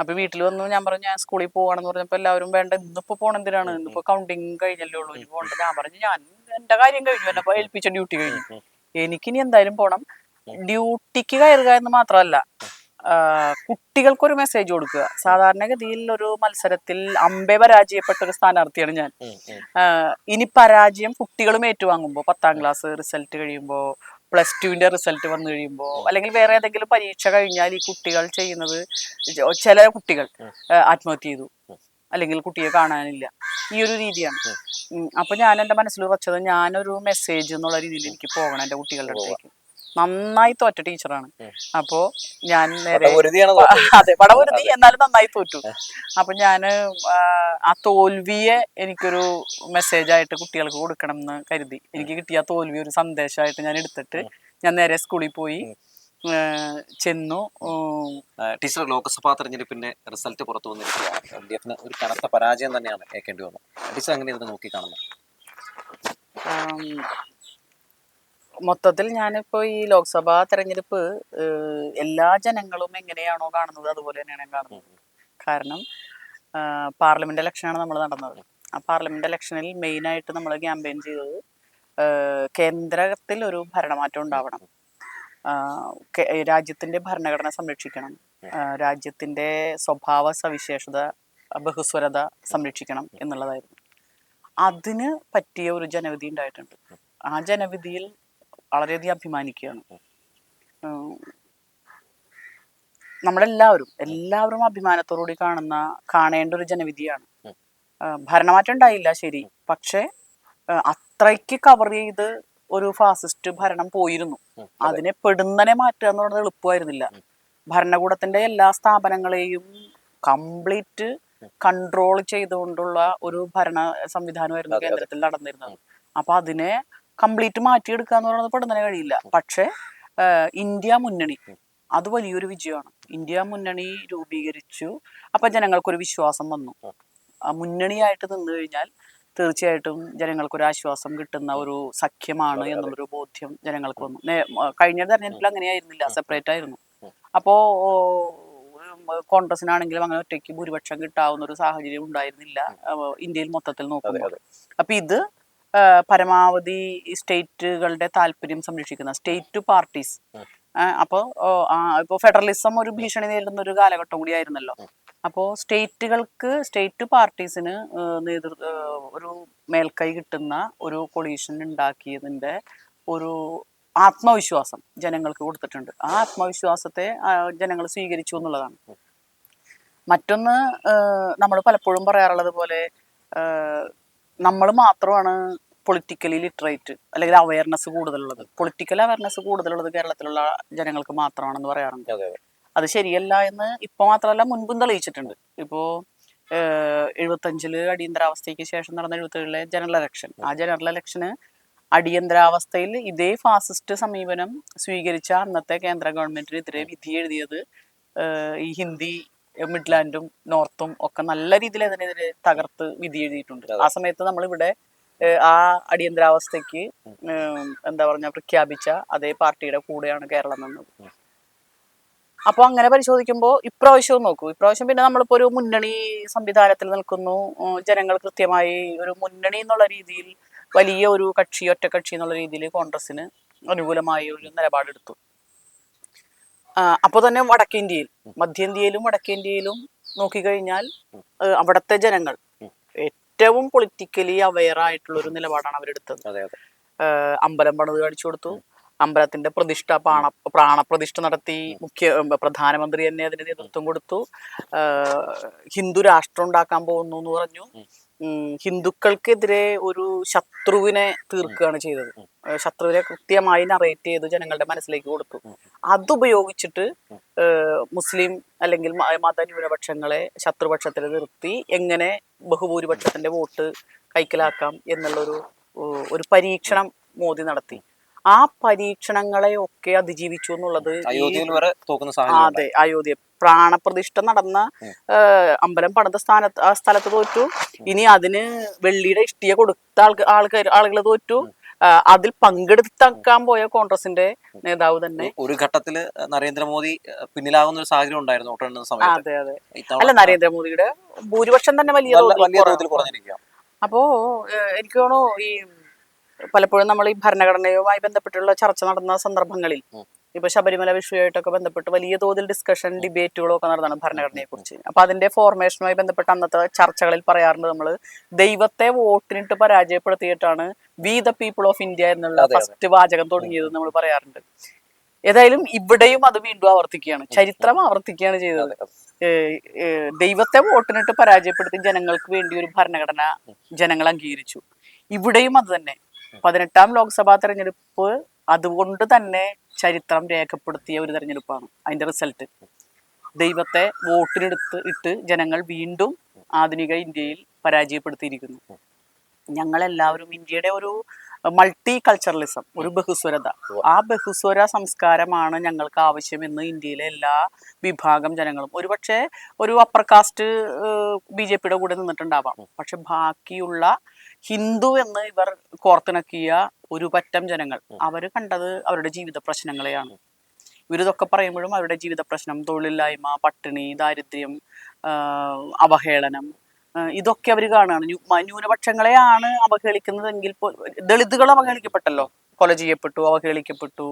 അപ്പൊ വീട്ടിൽ വന്നു ഞാൻ പറഞ്ഞു ഞാൻ സ്കൂളിൽ പോവാണെന്ന് പറഞ്ഞപ്പോ എല്ലാവരും വേണ്ട ഇന്നിപ്പോ പോണെന്തിനാണ്, ഇന്നിപ്പോ കൗണ്ടിങ് കഴിഞ്ഞല്ലേ ഉള്ളൂ, ഇനി പോകണ്ട. ഞാൻ പറഞ്ഞു ഞാൻ എന്റെ കാര്യം കഴിഞ്ഞു, എന്നെ ഏൽപ്പിച്ച ഡ്യൂട്ടി കഴിഞ്ഞു, എനിക്കിനി എന്തായാലും പോണം. ഡ്യൂട്ടിക്ക് കയറുക എന്ന് മാത്രമല്ല, കുട്ടികൾക്കൊരു മെസ്സേജ് കൊടുക്കുക. സാധാരണഗതിയിൽ ഒരു മത്സരത്തിൽ അമ്പെ പരാജയപ്പെട്ട ഒരു സ്ഥാനാർത്ഥിയാണ് ഞാൻ. ഇനി പരാജയം കുട്ടികളും ഏറ്റുവാങ്ങുമ്പോൾ, 10ാം ക്ലാസ് റിസൾട്ട് കഴിയുമ്പോൾ, +2ന്റെ റിസൾട്ട് വന്നു കഴിയുമ്പോൾ, അല്ലെങ്കിൽ വേറെ ഏതെങ്കിലും പരീക്ഷ കഴിഞ്ഞാൽ ഈ കുട്ടികൾ ചെയ്യുന്നത്, ചില കുട്ടികൾ ആത്മഹത്യ ചെയ്തു, അല്ലെങ്കിൽ കുട്ടിയെ കാണാനില്ല, ഈ ഒരു രീതിയാണ്. അപ്പൊ ഞാൻ എൻ്റെ മനസ്സിൽ വെച്ചത് ഞാനൊരു മെസ്സേജ് എന്നുള്ള രീതിയിൽ എനിക്ക് പോകണം എൻ്റെ കുട്ടികളുടെ അടുത്തേക്ക്. നന്നായി തോറ്റ ടീച്ചറാണ്. അപ്പോ ഞാൻ നേരെ അതെ പടവരുതി എന്നാലും നന്നായി തോറ്റു. അപ്പൊ ഞാന് ആ തോൽവിയെ എനിക്കൊരു മെസ്സേജായിട്ട് കുട്ടികൾക്ക് കൊടുക്കണം എന്ന് കരുതി. എനിക്ക് കിട്ടിയ തോൽവി ഒരു സന്ദേശമായിട്ട് ഞാൻ എടുത്തിട്ട് ഞാൻ നേരെ സ്കൂളിൽ പോയി ചെന്നു. ടീച്ചർ ലോക്സഭാ തെരഞ്ഞെടുപ്പിന്റെ റിസൾട്ട് പുറത്തു വന്നിരിക്കുകയാണ്. LDFന് ഒരു കനത്ത പരാജയം തന്നെയാണ് ഏൽക്കേണ്ടി വന്നത്. ടീച്ചർ എങ്ങനെ ഇതിനെ നോക്കിക്കാണുന്നു? മൊത്തത്തിൽ ഞാനിപ്പോ ഈ ലോക്സഭാ തെരഞ്ഞെടുപ്പ് എല്ലാ ജനങ്ങളും എങ്ങനെയാണോ കാണുന്നത് അതുപോലെ തന്നെയാണ് ഞാൻ കാണുന്നത്. കാരണം പാർലമെന്റ് ഇലക്ഷനാണ് നമ്മൾ നടന്നത്. ആ പാർലമെന്റ് ഇലക്ഷനിൽ മെയിനായിട്ട് നമ്മൾ ക്യാമ്പയിൻ ചെയ്തത് കേന്ദ്രത്തിൽ ഒരു ഭരണമാറ്റം ഉണ്ടാവണം, രാജ്യത്തിന്റെ ഭരണഘടന സംരക്ഷിക്കണം, രാജ്യത്തിന്റെ സ്വഭാവ സവിശേഷത ബഹുസ്വരത സംരക്ഷിക്കണം എന്നുള്ളതായിരുന്നു. അതിന് പറ്റിയ ഒരു ജനവിധി ഉണ്ടായിട്ടുണ്ട്. ആ ജനവിധിയിൽ വളരെയധികം അഭിമാനിക്കുകയാണ്. എല്ലാവരും അഭിമാനത്തോടുകൂടി കാണേണ്ട ഒരു ജനവിധിയാണ്. ഭരണമാറ്റം ഉണ്ടായില്ല ശരി, പക്ഷെ അത്രയ്ക്ക് കവർ ചെയ്ത് ഒരു ഫാസിസ്റ്റ് ഭരണം പോയിരുന്നു. അതിനെ പെടുന്നനെ മാറ്റുക എന്ന് പറയുന്നത് എളുപ്പമായിരുന്നില്ല. ഭരണകൂടത്തിന്റെ എല്ലാ സ്ഥാപനങ്ങളെയും കംപ്ലീറ്റ് കൺട്രോൾ ചെയ്തുകൊണ്ടുള്ള ഒരു ഭരണ സംവിധാനമായിരുന്നു കേന്ദ്രത്തിൽ നടന്നിരുന്നത്. അപ്പൊ അതിനെ കംപ്ലീറ്റ് മാറ്റിയെടുക്കുക എന്ന് പറയുന്നത് പെടുന്നതിനെ കഴിയില്ല. പക്ഷെ ഇന്ത്യ മുന്നണി അത് വലിയൊരു വിജയമാണ്. ഇന്ത്യ മുന്നണി രൂപീകരിച്ചു. അപ്പൊ ജനങ്ങൾക്കൊരു വിശ്വാസം വന്നു. മുന്നണിയായിട്ട് നിന്ന് കഴിഞ്ഞാൽ തീർച്ചയായിട്ടും ജനങ്ങൾക്കൊരു ആശ്വാസം കിട്ടുന്ന ഒരു സഖ്യമാണ് എന്നുള്ളൊരു ബോധ്യം ജനങ്ങൾക്ക് വന്നു. കഴിഞ്ഞ തെരഞ്ഞെടുപ്പിൽ അങ്ങനെയായിരുന്നില്ല, സെപ്പറേറ്റ് ആയിരുന്നു. അപ്പോ കോൺഗ്രസിനാണെങ്കിലും അങ്ങനെ ഒറ്റയ്ക്ക് ഭൂരിപക്ഷം കിട്ടാവുന്ന ഒരു സാഹചര്യം ഉണ്ടായിരുന്നില്ല ഇന്ത്യയിൽ മൊത്തത്തിൽ നോക്കുമ്പോൾ. അപ്പൊ ഇത് പരമാവധി സ്റ്റേറ്റുകളുടെ താല്പര്യം സംരക്ഷിക്കുന്ന സ്റ്റേറ്റ് പാർട്ടീസ്. അപ്പോൾ ഇപ്പോൾ ഫെഡറലിസം ഒരു ഭീഷണി നേരിടുന്ന ഒരു കാലഘട്ടം കൂടി ആയിരുന്നല്ലോ. അപ്പോൾ സ്റ്റേറ്റ് പാർട്ടീസിന് ഒരു മേൽക്കൈ കിട്ടുന്ന ഒരു കൊളീഷൻ ഉണ്ടാക്കിയതിൻ്റെ ഒരു ആത്മവിശ്വാസം ജനങ്ങൾക്ക് കൊടുത്തിട്ടുണ്ട്. ആ ആത്മവിശ്വാസത്തെ ജനങ്ങൾ സ്വീകരിച്ചു എന്നുള്ളതാണ്. മറ്റൊന്ന്, നമ്മൾ പലപ്പോഴും പറയാറുള്ളത് പോലെ നമ്മൾ മാത്രമാണ് പൊളിറ്റിക്കലി ലിറ്ററേറ്റ് അല്ലെങ്കിൽ അവയർനെസ് കൂടുതലുള്ളത്. പൊളിറ്റിക്കൽ അവയർനെസ് കൂടുതലുള്ളത് കേരളത്തിലുള്ള ജനങ്ങൾക്ക് മാത്രമാണെന്ന് പറയാറുണ്ട്. അത് ശരിയല്ല എന്ന് ഇപ്പോൾ മാത്രമല്ല മുൻപും തെളിയിച്ചിട്ടുണ്ട്. ഇപ്പോൾ 75 അടിയന്തരാവസ്ഥയ്ക്ക് ശേഷം നടന്ന 77 ജനറൽ ഇലക്ഷൻ, ആ ജനറൽ ഇലക്ഷന് അടിയന്തരാവസ്ഥയിൽ ഇതേ ഫാസിസ്റ്റ് സമീപനം സ്വീകരിച്ച അന്നത്തെ കേന്ദ്ര ഗവൺമെന്റിനെതിരെ വിധി എഴുതിയത് ഈ ഹിന്ദി മിഡ്ലാൻഡും നോർത്തും ഒക്കെ നല്ല രീതിയിൽ അതിനെതിരെ തകർത്ത് വിധി എഴുതിയിട്ടുണ്ട്. ആ സമയത്ത് നമ്മളിവിടെ ആ അടിയന്തരാവസ്ഥയ്ക്ക് പ്രഖ്യാപിച്ച അതേ പാർട്ടിയുടെ കൂടെയാണ് കേരളം നിന്നത്. അപ്പോൾ അങ്ങനെ പരിശോധിക്കുമ്പോൾ ഇപ്രാവശ്യവും നോക്കൂ. ഇപ്രാവശ്യം പിന്നെ നമ്മളിപ്പോൾ ഒരു മുന്നണി സംവിധാനത്തിൽ നിൽക്കുന്നു. ജനങ്ങൾ കൃത്യമായി ഒരു മുന്നണി എന്നുള്ള രീതിയിൽ വലിയ ഒരു ഒറ്റക്കക്ഷി എന്നുള്ള രീതിയിൽ കോൺഗ്രസിന് അനുകൂലമായ ഒരു നിലപാടെടുത്തു. അപ്പോൾ തന്നെ വടക്കേന്ത്യയിൽ, മധ്യേന്ത്യയിലും വടക്കേന്ത്യയിലും നോക്കിക്കഴിഞ്ഞാൽ അവിടുത്തെ ജനങ്ങൾ ഏറ്റവും പൊളിറ്റിക്കലി അവെയർ ആയിട്ടുള്ള ഒരു നിലപാടാണ് അവരെടുത്തത്. അമ്പലം പണിത് കാണിച്ചു കൊടുത്തു. അമ്പലത്തിന്റെ പ്രാണപ്രതിഷ്ഠ നടത്തി. പ്രധാനമന്ത്രി തന്നെ അതിന് നേതൃത്വം കൊടുത്തു. ഹിന്ദു രാഷ്ട്രം ഉണ്ടാക്കാൻ പോകുന്നു എന്ന് പറഞ്ഞു. ഹിന്ദുക്കൾക്കെതിരെ ഒരു ശത്രുവിനെ തീർക്കുകയാണ് ചെയ്തത്. ശത്രുവിനെ കൃത്യമായി നറേറ്റ് ചെയ്ത് ജനങ്ങളുടെ മനസ്സിലേക്ക് കൊടുത്തു. അതുപയോഗിച്ചിട്ട് മുസ്ലിം അല്ലെങ്കിൽ മതന്യൂനപക്ഷങ്ങളെ ശത്രുപക്ഷത്തിൽ നിർത്തി എങ്ങനെ ബഹുഭൂരിപക്ഷത്തിന്റെ വോട്ട് കൈക്കലാക്കാം എന്നുള്ളൊരു പരീക്ഷണം മോദി നടത്തി. ആ പരീക്ഷണങ്ങളെ ഒക്കെ അതിജീവിച്ചു എന്നുള്ളത് അതെ, അയോധ്യ പ്രാണപ്രതിഷ്ഠ നടന്ന അമ്പലം പണിത സ്ഥലത്ത് തോറ്റു. ഇനി അതിന് വെള്ളിയുടെ ഇഷ്ടിക കൊടുത്ത ആളുകൾ തോറ്റു. അതിൽ പങ്കെടുത്താക്കാൻ പോയ കോൺഗ്രസിന്റെ നേതാവ് തന്നെ. ഒരു ഘട്ടത്തില് നരേന്ദ്രമോദി പിന്നിലാകുന്ന ഒരു സാഹചര്യം ഉണ്ടായിരുന്നു വോട്ടെണ്ണുന്ന സമയത്ത്. അതെ അതെ. അല്ല, നരേന്ദ്രമോദിയുടെ ഭൂരിപക്ഷം തന്നെ വലിയ തോതിൽ കുറഞ്ഞിരിക്കുക. അപ്പോ എനിക്ക് തോന്നുന്നു ഈ പലപ്പോഴും നമ്മൾ ഈ ഭരണഘടനയുമായി ബന്ധപ്പെട്ടുള്ള ചർച്ച നടന്ന സന്ദർഭങ്ങളിൽ ഇപ്പൊ ശബരിമല വിഷയമായിട്ടൊക്കെ ബന്ധപ്പെട്ട് വലിയ തോതിൽ ഡിസ്കഷൻ ഡിബേറ്റുകളും ഒക്കെ നടന്നതാണ് ഭരണഘടനയെ കുറിച്ച്. അപ്പൊ അതിന്റെ ഫോർമേഷനുമായി ബന്ധപ്പെട്ട് അന്നത്തെ ചർച്ചകളിൽ പറയാറുണ്ട് നമ്മൾ ദൈവത്തെ വോട്ടിനിട്ട് പരാജയപ്പെടുത്തിയിട്ടാണ് we the people of India എന്നുള്ള ഫസ്റ്റ് വാചകം തുടങ്ങിയത് നമ്മൾ പറയാറുണ്ട്. ഏതായാലും ഇവിടെയും അത് വീണ്ടും ആവർത്തിക്കുകയാണ്, ചരിത്രം ആവർത്തിക്കുകയാണ് ചെയ്തത്. ദൈവത്തെ വോട്ടിനിട്ട് പരാജയപ്പെടുത്തി ജനങ്ങൾക്ക് വേണ്ടി ഒരു ഭരണഘടന ജനങ്ങൾ അംഗീകരിച്ചു. ഇവിടെയും അത് തന്നെ. 18ാം ലോക്സഭാ തെരഞ്ഞെടുപ്പ് അതുകൊണ്ട് തന്നെ ചരിത്രം രേഖപ്പെടുത്തിയ ഒരു തെരഞ്ഞെടുപ്പാണ്. അതിന്റെ റിസൾട്ട് ദൈവത്തെ ഇട്ട് ജനങ്ങൾ വീണ്ടും ആധുനിക ഇന്ത്യയിൽ പരാജയപ്പെടുത്തിയിരിക്കുന്നു. ഞങ്ങളെല്ലാവരും ഇന്ത്യയുടെ ഒരു മൾട്ടി കൾച്ചറലിസം, ഒരു ബഹുസ്വരത, ആ ബഹുസ്വര സംസ്കാരമാണ് ഞങ്ങൾക്ക് ആവശ്യമെന്ന് ഇന്ത്യയിലെ എല്ലാ വിഭാഗം ജനങ്ങളും, ഒരുപക്ഷെ ഒരു അപ്പർ കാസ്റ്റ് BJPയുടെ കൂടെ നിന്നിട്ടുണ്ടാവാം, പക്ഷെ ബാക്കിയുള്ള ഹിന്ദു എന്ന് ഇവർ കോർത്തിണക്കിയ ഒരു പറ്റം ജനങ്ങൾ അവർ കണ്ടത് അവരുടെ ജീവിത പ്രശ്നങ്ങളെയാണ്. ഇവരിതൊക്കെ പറയുമ്പോഴും അവരുടെ ജീവിത പ്രശ്നം, തൊഴിലില്ലായ്മ, പട്ടിണി, ദാരിദ്ര്യം, അവഹേളനം, ഇതൊക്കെ അവർ കാണുകയാണ്. ന്യൂനപക്ഷങ്ങളെയാണ് അവഹേളിക്കുന്നതെങ്കിൽ ദളിതുകൾ അവഹേളിക്കപ്പെട്ടല്ലോ, കൊല ചെയ്യപ്പെട്ടു, അവഹേളിക്കപ്പെട്ടു.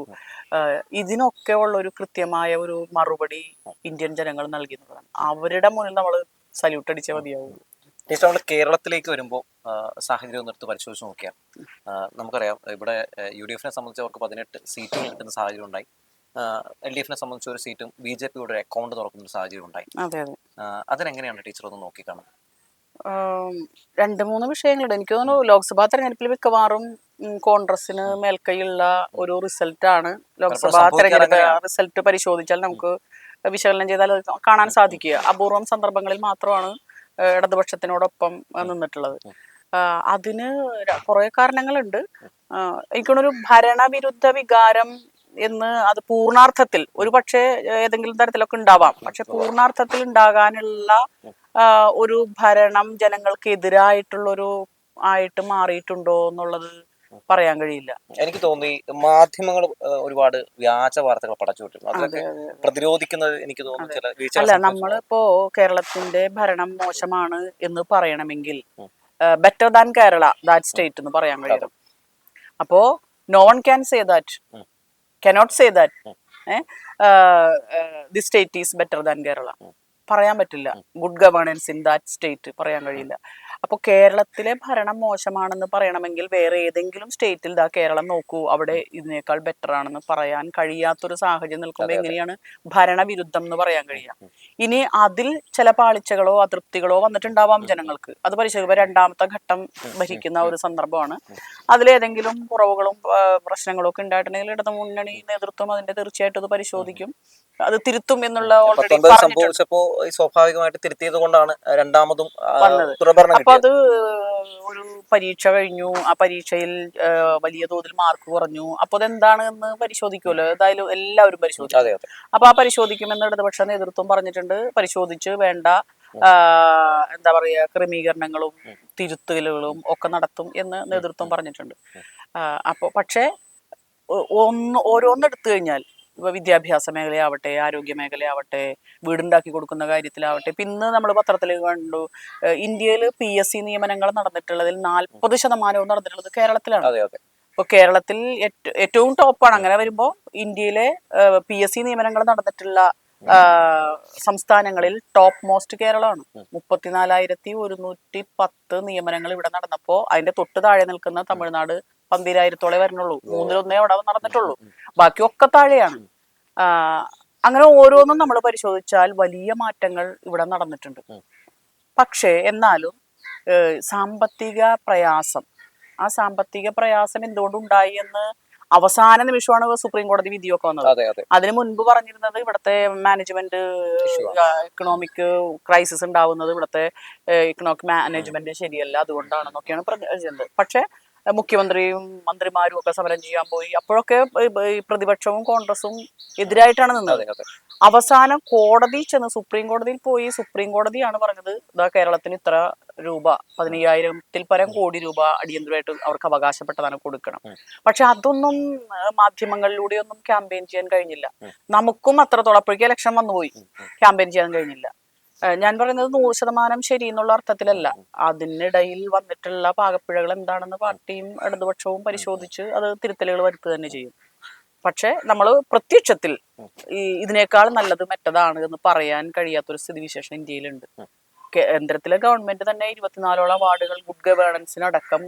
ഇതിനൊക്കെ ഉള്ള ഒരു കൃത്യമായ ഒരു മറുപടി ഇന്ത്യൻ ജനങ്ങൾ നൽകുന്നതാണ്. അവരുടെ മുന്നിൽ നമ്മൾ സല്യൂട്ട് അടിച്ചേ മതിയാവുള്ളൂ. നമ്മൾ കേരളത്തിലേക്ക് വരുമ്പോൾ സാഹചര്യം ഒന്ന് എടുത്ത് പരിശോധിച്ച് നോക്കിയാൽ നമുക്കറിയാം, ഇവിടെ UDF-നെ സംബന്ധിച്ച് അവർക്ക് 18 സീറ്റുകൾ കിട്ടുന്ന സാഹചര്യം ഉണ്ടായി. LDF-നെ സംബന്ധിച്ച് ഒരു സീറ്റും BJPയുടെ ഒരു അക്കൗണ്ട് തുറക്കുന്ന ഒരു സാഹചര്യം ഉണ്ടായി. അതിനെങ്ങനെയാണ് ടീച്ചർ ഒന്ന് നോക്കിക്കാണുന്നത്? 2-3 വിഷയങ്ങളുണ്ട്. എനിക്ക് തോന്നുന്നു ലോക്സഭാ തെരഞ്ഞെടുപ്പിൽ മിക്കവാറും കോൺഗ്രസിന് മേൽക്കൈയുള്ള ഒരു റിസൾട്ടാണ്. ലോക്സഭാ തെരഞ്ഞെടുപ്പ് റിസൾട്ട് പരിശോധിച്ചാൽ നമുക്ക് വിശകലനം ചെയ്താൽ കാണാൻ സാധിക്കുക. അപൂർവം സന്ദർഭങ്ങളിൽ മാത്രമാണ് ഇടതുപക്ഷത്തിനോടൊപ്പം നിന്നിട്ടുള്ളത്. അതിന് കുറെ കാരണങ്ങളുണ്ട്. എനിക്കൊരു ഭരണവിരുദ്ധ വികാരം എന്ന് അത് പൂർണാർത്ഥത്തിൽ ഒരു പക്ഷേ ഏതെങ്കിലും തരത്തിലൊക്കെ ഉണ്ടാവാം, പക്ഷെ പൂർണാർത്ഥത്തിൽ ഉണ്ടാകാനുള്ള ഒരു ഭരണം ജനങ്ങൾക്കെതിരായിട്ടുള്ളൊരു ആയിട്ട് മാറിയിട്ടുണ്ടോ എന്നുള്ളത് പറയാൻ കഴിയില്ല. എനിക്ക് തോന്നി മാധ്യമങ്ങൾ ഒരുപാട് വ്യാജ വാർത്തകൾ പടച്ചുവിട്ടിരുന്നു. അതൊക്കെ പ്രതിരോധിക്കുന്നത് എനിക്ക് തോന്നുന്നു. അല്ല, നമ്മളിപ്പോ കേരളത്തിന്റെ ഭരണം മോശമാണ് എന്ന് പറയണമെങ്കിൽ better than Kerala that state എന്ന് പറയാൻ കഴിയും. അപ്പോ no one can say that, cannot say that this state is better than Kerala. പറയാൻ പറ്റില്ല. Good governance in that state പറയാൻ കഴിയില്ല. അപ്പോൾ കേരളത്തിലെ ഭരണം മോശമാണെന്ന് പറയണമെങ്കിൽ വേറെ ഏതെങ്കിലും സ്റ്റേറ്റിൽ കേരളം നോക്കൂ, അവിടെ ഇതിനേക്കാൾ ബെറ്റർ ആണെന്ന് പറയാൻ കഴിയാത്തൊരു സാഹചര്യം നിൽക്കുമ്പോൾ എങ്ങനെയാണ് ഭരണവിരുദ്ധം എന്ന് പറയാൻ കഴിയുക? ഇനി അതിൽ ചില പാളിച്ചകളോ അതൃപ്തികളോ വന്നിട്ടുണ്ടാവാം ജനങ്ങൾക്ക്. അത് പരിശോധിക്കുമ്പോൾ 2ാമത്തെ ഘട്ടം ഭരിക്കുന്ന ഒരു സന്ദർഭമാണ്. അതിലേതെങ്കിലും കുറവുകളും പ്രശ്നങ്ങളും ഒക്കെ ഉണ്ടായിട്ടുണ്ടെങ്കിൽ ഇടതുമുന്നണി നേതൃത്വം അതിന്റെ തീർച്ചയായിട്ടും അത് പരിശോധിക്കും, അത് തിരുത്തും എന്നുള്ള ഓൾറെഡി സംഭവിച്ചപ്പോ സ്വാഭാവികമായിട്ട് തിരുത്തിയത് കൊണ്ടാണ് 2ാമതും അപ്പൊ അത് ഒരു പരീക്ഷ കഴിഞ്ഞു, ആ പരീക്ഷയിൽ വലിയ തോതിൽ മാർക്ക് കുറഞ്ഞു, അപ്പൊ അതെന്താണ് എന്ന് പരിശോധിക്കുമല്ലോ, ഏതായാലും എല്ലാവരും പരിശോധിക്കും. അപ്പൊ ആ പരിശോധിക്കുമെന്ന് ഇടതുപക്ഷ നേതൃത്വം പറഞ്ഞിട്ടുണ്ട്. പരിശോധിച്ച് വേണ്ട എന്താ പറയാ ക്രമീകരണങ്ങളും തിരുത്തലുകളും ഒക്കെ നടത്തും എന്ന് നേതൃത്വം പറഞ്ഞിട്ടുണ്ട്. അപ്പൊ പക്ഷെ ഓരോന്നെടുത്തു കഴിഞ്ഞാൽ ഇപ്പൊ വിദ്യാഭ്യാസ മേഖലയാവട്ടെ, ആരോഗ്യ മേഖലയാവട്ടെ, വീടുണ്ടാക്കി കൊടുക്കുന്ന കാര്യത്തിലാവട്ടെ, പിന്നെ നമ്മൾ പത്രത്തിൽ കണ്ടു ഇന്ത്യയിൽ PSC നിയമനങ്ങൾ നടന്നിട്ടുള്ളതിൽ 40% നടന്നിട്ടുള്ളത് കേരളത്തിലാണ്. ഇപ്പൊ കേരളത്തിൽ ഏറ്റവും ടോപ്പാണ്. അങ്ങനെ വരുമ്പോ ഇന്ത്യയിലെ PSC നിയമനങ്ങൾ നടന്നിട്ടുള്ള സംസ്ഥാനങ്ങളിൽ ടോപ്പ് മോസ്റ്റ് കേരളമാണ്. 34,110 നിയമനങ്ങൾ ഇവിടെ നടന്നപ്പോ അതിന്റെ തൊട്ട് താഴെ നിൽക്കുന്ന തമിഴ്നാട് 12,000 വരുന്നുള്ളൂ. 1/3 അവിടെ നടന്നിട്ടുള്ളൂ, ബാക്കിയൊക്കെ താഴെയാണ്. അങ്ങനെ ഓരോന്നും നമ്മൾ പരിശോധിച്ചാൽ വലിയ മാറ്റങ്ങൾ ഇവിടെ നടന്നിട്ടുണ്ട്. പക്ഷേ എന്നാലും സാമ്പത്തിക പ്രയാസം, ആ സാമ്പത്തിക പ്രയാസം എന്തുകൊണ്ടുണ്ടായി എന്ന് അവസാന നിമിഷമാണ് സുപ്രീം കോടതി വിധിയൊക്കെ വന്നത്. അതിനു മുൻപ് പറഞ്ഞിരുന്നത് ഇവിടുത്തെ മാനേജ്മെന്റ്, എക്കണോമിക് ക്രൈസിസ് ഉണ്ടാവുന്നത് ഇവിടുത്തെ എക്കണോമിക് മാനേജ്മെന്റ് ശരിയല്ല, അതുകൊണ്ടാണെന്നൊക്കെയാണ് പറഞ്ഞത്. പക്ഷെ മുഖ്യമന്ത്രിയും മന്ത്രിമാരും ഒക്കെ സമരം ചെയ്യാൻ പോയി. അപ്പോഴൊക്കെ ഈ പ്രതിപക്ഷവും കോൺഗ്രസും എതിരായിട്ടാണ് നിന്നത്. അവസാനം കോടതി ചെന്ന് സുപ്രീം കോടതിയിൽ പോയി. സുപ്രീം കോടതിയാണ് പറഞ്ഞത് ഇതാ കേരളത്തിന് ഇത്ര രൂപ 15,000-ൽ പരം കോടി രൂപ അടിയന്തരമായിട്ട് അവർക്ക് അവകാശപ്പെട്ടതാണ് കൊടുക്കണം. പക്ഷെ അതൊന്നും മാധ്യമങ്ങളിലൂടെയൊന്നും ക്യാമ്പയിൻ ചെയ്യാൻ കഴിഞ്ഞില്ല. നമുക്കും അത്രത്തോളം അപ്പോഴേക്കും ഇലക്ഷൻ വന്നുപോയി, ക്യാമ്പയിൻ ചെയ്യാൻ കഴിഞ്ഞില്ല. ഞാൻ പറയുന്നത് 100% ശരി എന്നുള്ള അർത്ഥത്തിലല്ല. അതിനിടയിൽ വന്നിട്ടുള്ള പാകപ്പിഴകൾ എന്താണെന്ന് പാർട്ടിയും ഇടതുപക്ഷവും പരിശോധിച്ച് അത് തിരുത്തലുകൾ വരുത്തുക തന്നെ ചെയ്യും. പക്ഷെ നമ്മൾ പ്രത്യക്ഷത്തിൽ ഇതിനേക്കാൾ നല്ലത് മറ്റതാണ് എന്ന് പറയാൻ കഴിയാത്തൊരു സ്ഥിതിവിശേഷം ഇന്ത്യയിലുണ്ട്. കേന്ദ്രത്തിലെ ഗവൺമെന്റ് തന്നെ 24ഓളം അവാർഡുകൾ ഗുഡ് ഗവേണൻസിനടക്കം